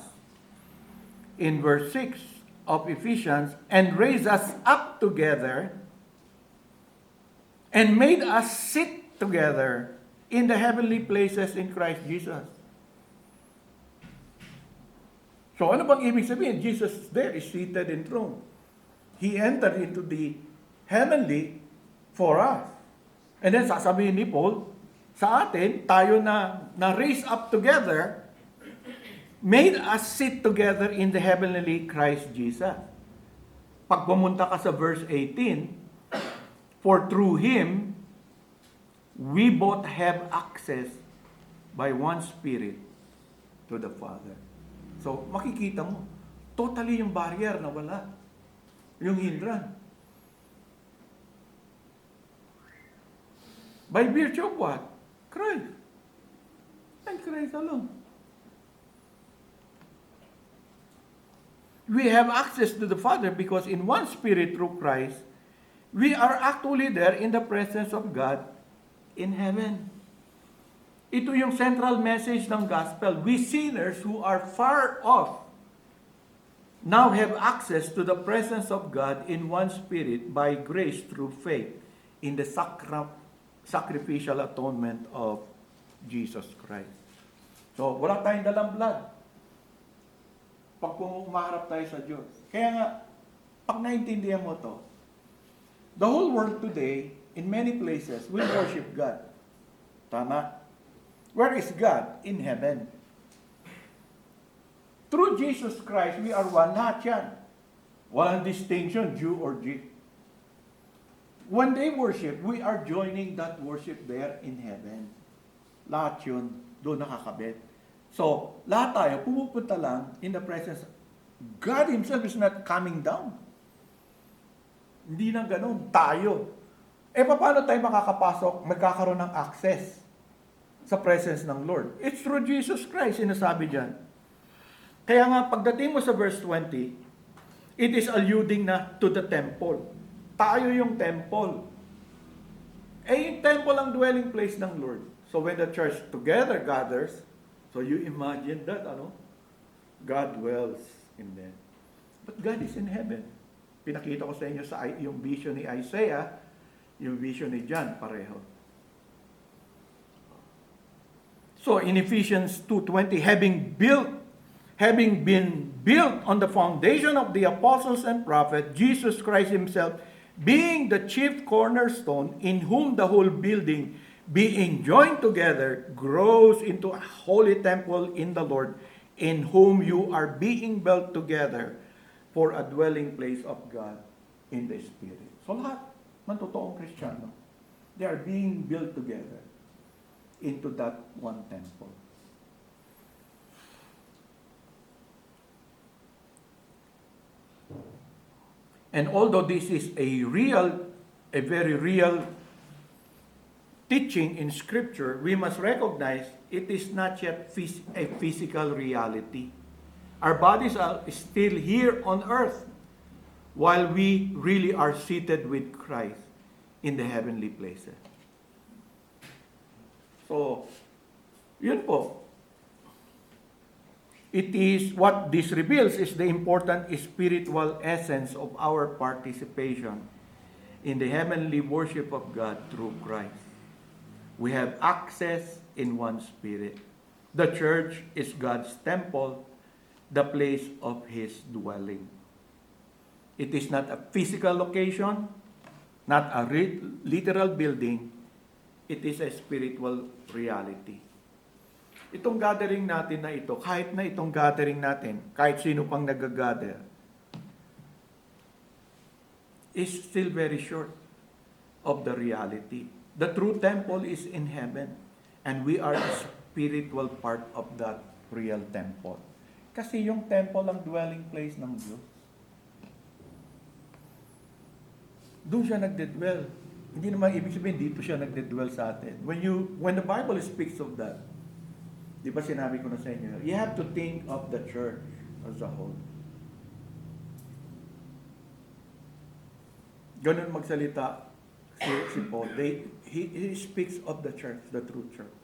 In verse 6 of Ephesians, and raised us up together and made us sit together in the heavenly places in Christ Jesus. So ano bang ibig sabihin? Jesus there is seated in throne. He entered into the heavenly for us. And then sasabihin ni Paul, sa atin, tayo na raise up together, made us sit together in the heavenly Christ Jesus. Pag pumunta ka sa verse 18, for through Him, we both have access by one Spirit to the Father. So, makikita mo, totally yung barrier na wala. Yung hindran. By virtue of what? Christ. And Christ alone. We have access to the Father because in one Spirit through Christ, we are actually there in the presence of God in heaven. Ito yung central message ng gospel. We sinners who are far off now have access to the presence of God in one Spirit by grace through faith in the sacrificial atonement of Jesus Christ. So, wala tayong dalang blood pag umaharap tayo sa Diyos. Kaya nga, pag naintindihan mo to, the whole world today, in many places, will worship God. Tama? Where is God? In heaven. Through Jesus Christ, we are one. Lahat yan. Walang distinction, Jew or Greek. When they worship, we are joining that worship there in heaven. Lahat yun, doon nakakabit. So, lahat tayo, pumupunta lang in the presence. God Himself is not coming down. Hindi na ganun. Tayo. Paano tayo makakapasok, magkakaroon ng access sa presence ng Lord? It's through Jesus Christ, sinasabi dyan. Kaya nga, pagdating mo sa verse 20, it is alluding na to the temple. Tayo yung temple. Yung temple ang dwelling place ng Lord. So when the church together gathers, so you imagine that, God dwells in them. But God is in heaven. Pinakita ko sa inyo yung vision ni Isaiah, yung vision ni John, pareho. So in Ephesians 2:20, having been built on the foundation of the apostles and prophets, Jesus Christ Himself being the chief cornerstone, in whom the whole building, being joined together, grows into a holy temple in the Lord, in whom you are being built together for a dwelling place of God in the Spirit. So lahat ng totoong Kristiyano, they are being built together into that one temple. And although this is a very real teaching in Scripture, we must recognize it is not yet a physical reality. Our bodies are still here on earth while we really are seated with Christ in the heavenly places. So, yun po. It is what this reveals is the important spiritual essence of our participation in the heavenly worship of God through Christ. We have access in one spirit. The church is God's temple, the place of His dwelling. It is not a physical location, not a literal building. It is a spiritual reality. Itong gathering natin na ito, kahit na itong gathering natin, kahit sino pang nag-gather, is still very short of the reality. The true temple is in heaven, and we are a spiritual part of that real temple. Kasi yung temple ang dwelling place ng Diyos. Doon siya nagdedwell. Hindi naman ibig sabihin dito siya nagdedwell sa atin. When the Bible speaks of that, di ba sinabi ko na sa inyo, you have to think of the church as a whole. Ganun magsalita si Paul. He speaks of the church, the true church.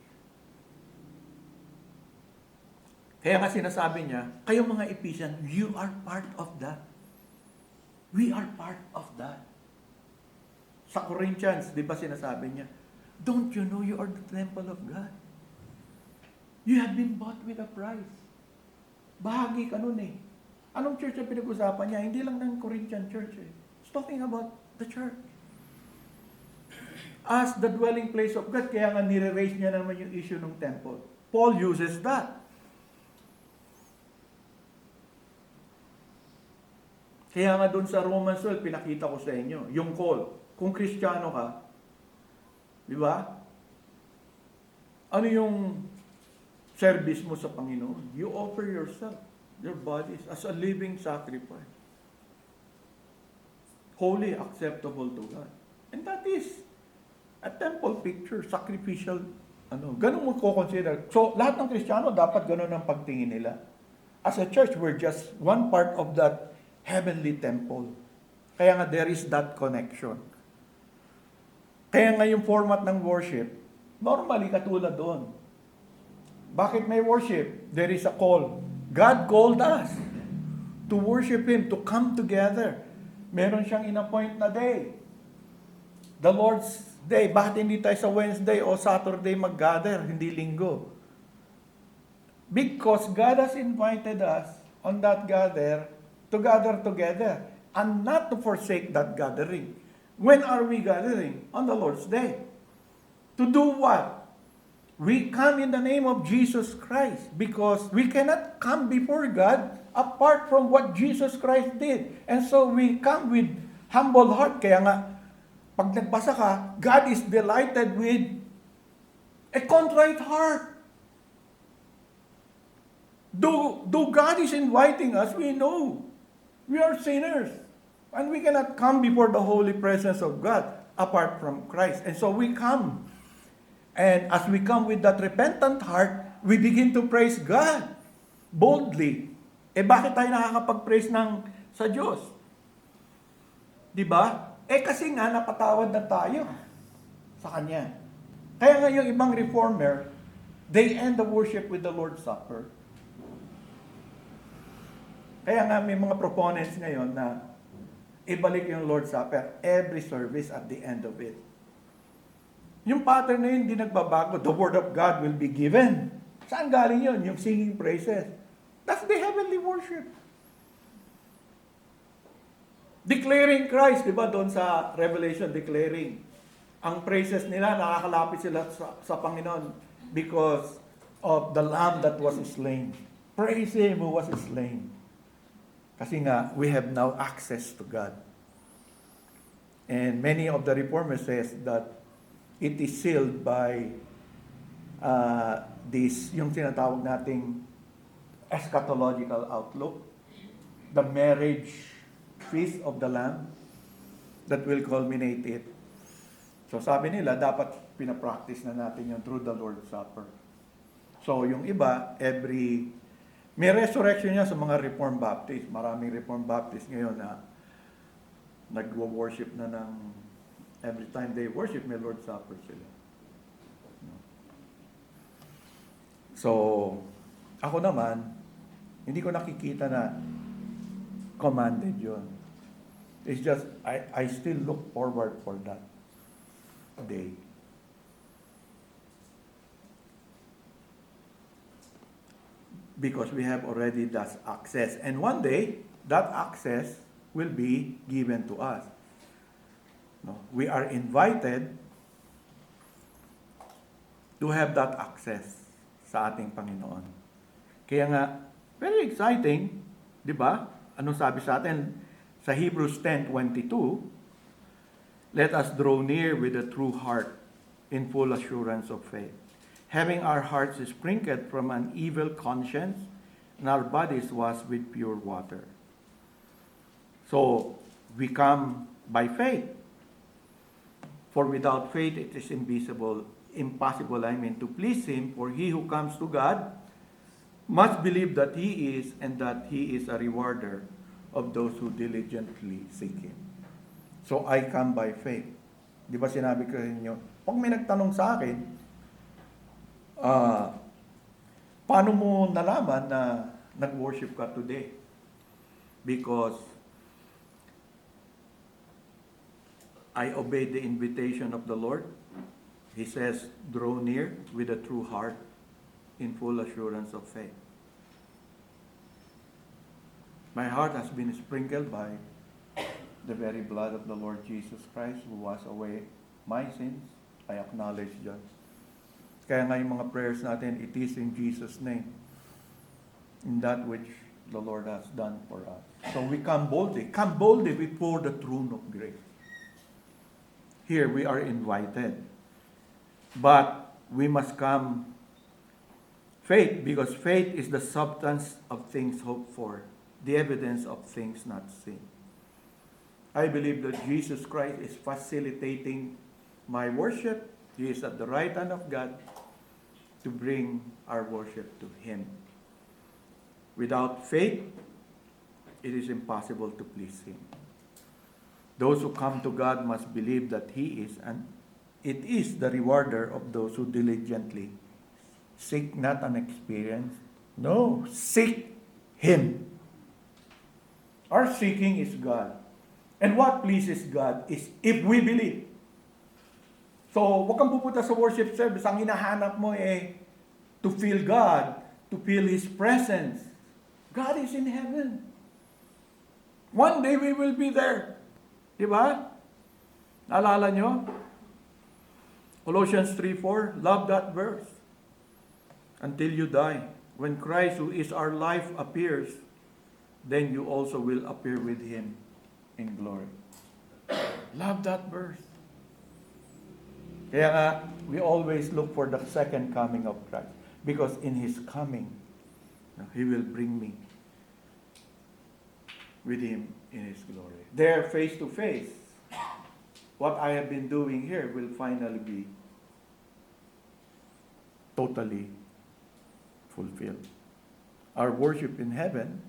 Kaya nga sinasabi niya, kayo mga Ephesians, you are part of that. We are part of that. Sa Corinthians, di ba sinasabi niya, don't you know you are the temple of God? You have been bought with a price. Bahagi ka nun eh. Anong church ang pinag-usapan niya? Hindi lang ng Corinthian church eh. It's talking about the church. As the dwelling place of God, kaya nga nire-raise niya naman yung issue ng temple. Paul uses that. Kaya nga doon sa Romans 12, pinakita ko sa inyo, yung call. Kung Kristiyano ka, di ba? Ano yung service mo sa Panginoon? You offer yourself, your bodies, as a living sacrifice. Holy, acceptable to God. And that is a temple picture, sacrificial, ganun mo ko-consider. So, lahat ng Kristiyano, dapat ganun ang pagtingin nila. As a church, we're just one part of that heavenly temple. Kaya nga, there is that connection. Kaya nga yung format ng worship, normally katulad doon. Bakit may worship? There is a call. God called us to worship Him, to come together. Meron siyang in-appoint na day. The Lord's Day. Bakit hindi tayo sa Wednesday o Saturday mag-gather, hindi linggo? Because God has invited us on that gather to gather together and not to forsake that gathering. When are we gathering? On the Lord's Day. To do what? We come in the name of Jesus Christ because we cannot come before God apart from what Jesus Christ did. And so we come with humble heart. Kaya nga, pag nagbasa ka, God is delighted with a contrite heart. Though God is inviting us, we know we are sinners. And we cannot come before the holy presence of God apart from Christ. And so we come. And as we come with that repentant heart, we begin to praise God boldly. Bakit tayo nakakapag-praise sa Diyos? Diba? Kasi nga napatawad na tayo sa Kanya. Kaya nga yung ibang reformer, they end the worship with the Lord's Supper. Kaya nga may mga proponents ngayon na ibalik yung Lord's Supper every service at the end of it. Yung pattern na yun, hindi nagbabago. The Word of God will be given. Saan galing yun? Yung singing praises. That's the heavenly worship. Declaring Christ, di ba? Doon sa Revelation, declaring. Ang praises nila, nakakalapit sila sa Panginoon because of the Lamb that was slain. Praise Him who was slain. Kasi nga, we have now access to God. And many of the reformers says that it is sealed by this, yung tinatawag nating eschatological outlook, the marriage feast of the Lamb that will culminate it. So sabi nila, dapat pinapractice na natin yun through the Lord's Supper. So, yung iba, may resurrection niya sa mga Reformed Baptist. Maraming Reformed Baptist ngayon na nag-worship na every time they worship, may Lord's Supper sila. So, ako naman, hindi ko nakikita na commanded yun. It's just, I still look forward for that day. Because we have already that access. And one day, that access will be given to us. No? We are invited to have that access sa ating Panginoon. Kaya nga, very exciting, di ba? Anong sabi sa atin? Sa Hebrews 10:22, let us draw near with a true heart in full assurance of faith, having our hearts sprinkled from an evil conscience and our bodies washed with pure water. So, we come by faith. For without faith it is impossible, to please Him, for he who comes to God must believe that He is, and that He is a rewarder of those who diligently seek Him. So, I come by faith. Di ba sinabi ko rin inyo, pag may nagtanong sa akin, paano mo nalaman na nag-worship ka today? Because I obeyed the invitation of the Lord. He says, draw near with a true heart in full assurance of faith. My heart has been sprinkled by the very blood of the Lord Jesus Christ who washed away my sins. I acknowledge that. Kaya nga yung mga prayers natin, it is in Jesus' name, in that which the Lord has done for us. So we come boldly before the throne of grace. Here we are invited. But we must come faith, because faith is the substance of things hoped for, the evidence of things not seen. I believe that Jesus Christ is facilitating my worship. He is at the right hand of God to bring our worship to Him. Without faith, it is impossible to please Him. Those who come to God must believe that He is, and it is the rewarder of those who diligently seek not an experience. No, seek Him. Our seeking is God. And what pleases God is if we believe. So, huwag kang pupunta sa worship service. Ang hinahanap mo to feel God, to feel His presence. God is in heaven. One day we will be there. Diba? Naalala nyo? Colossians 3:4, love that verse. Until you die. When Christ, who is our life, appears, then you also will appear with Him in glory. Love that verse. Kaya nga, we always look for the second coming of Christ. Because in His coming, He will bring me with Him in His glory. There, face to face, what I have been doing here will finally be totally fulfilled. Our worship in heaven,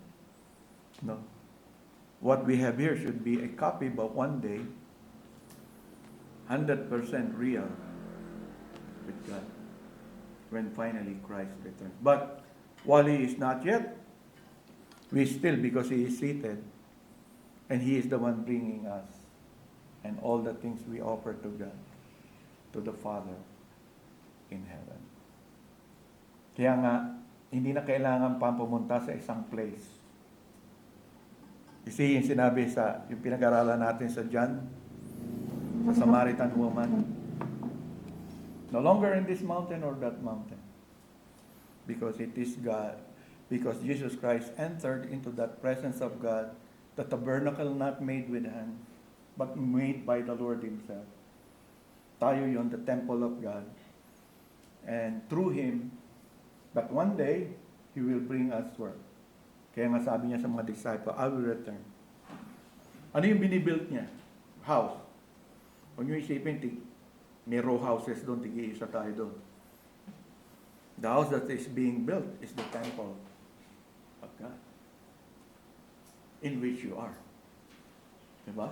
what we have here should be a copy, but one day, 100% real with God when finally Christ returns. But while He is not yet, we still, because He is seated, and He is the one bringing us and all the things we offer to God, to the Father in heaven. Kaya nga, hindi na kailangan pa pumunta sa isang place. Kasi yung sinabi yung pinag-aralan natin sa John, sa Samaritan woman, no longer in this mountain or that mountain. Because it is God. Because Jesus Christ entered into that presence of God, the tabernacle not made with hands, but made by the Lord Himself. Tayo yon, the temple of God. And through Him, but one day, He will bring us work. Kaya nga sabi niya sa mga disciples, I will return. Ano yung binibuild niya? House. Huwag niyo isipin, May row houses doon, tigi-isa tayo doon. The house that is being built is the temple of God, in which you are. Diba?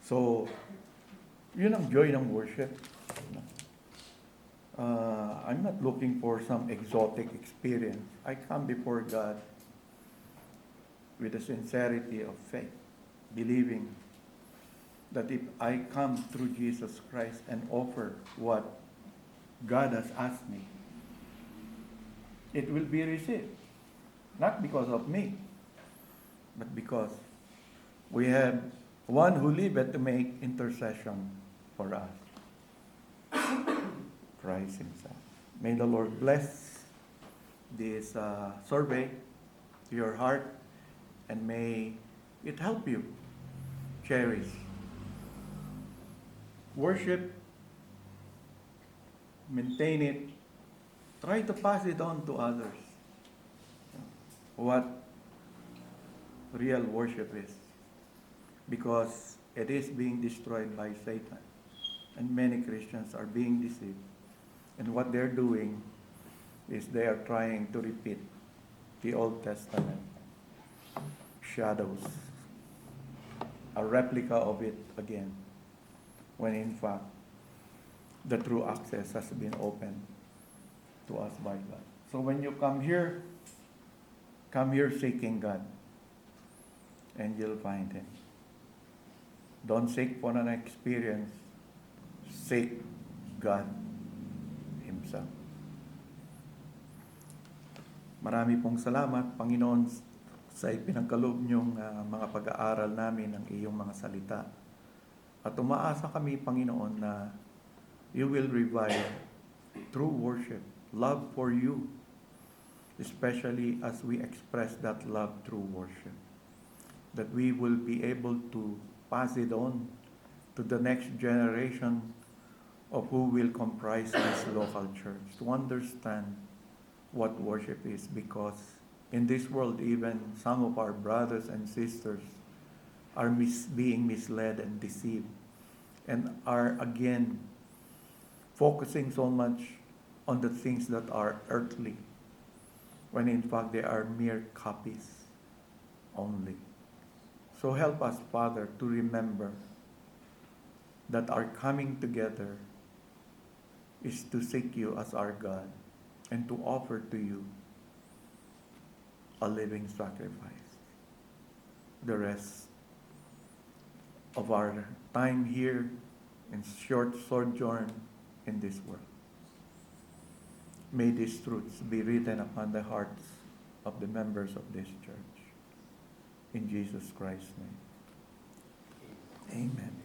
So, yun ang joy ng worship. I'm not looking for some exotic experience. I come before God with the sincerity of faith, believing that if I come through Jesus Christ and offer what God has asked me, it will be received. Not because of me, but because we have one who liveth to make intercession for us, Christ Himself. May the Lord bless this survey to your heart, and may it help you cherish worship, maintain it, try to pass it on to others. What real worship is. Because it is being destroyed by Satan. And many Christians are being deceived. And what they're doing is they are trying to repeat the Old Testament shadows, a replica of it again, when in fact the true access has been opened to us by God. So when you come here seeking God, and you'll find Him. Don't seek for an experience, seek God Himself. Marami pong salamat, Panginoon, sa ipinagkaloob niyong mga pag-aaral namin ng iyong mga salita. At umaasa kami, Panginoon, na you will revive true worship, love for you, especially as we express that love through worship. That we will be able to pass it on to the next generation of who will comprise this local church, to understand what worship is, because in this world, even some of our brothers and sisters are being misled and deceived, and are again focusing so much on the things that are earthly, when in fact they are mere copies only. So help us, Father, to remember that our coming together is to seek you as our God and to offer to you a living sacrifice. The rest of our time here in short sojourn in this world. May these truths be written upon the hearts of the members of this church. In Jesus Christ's name. Amen.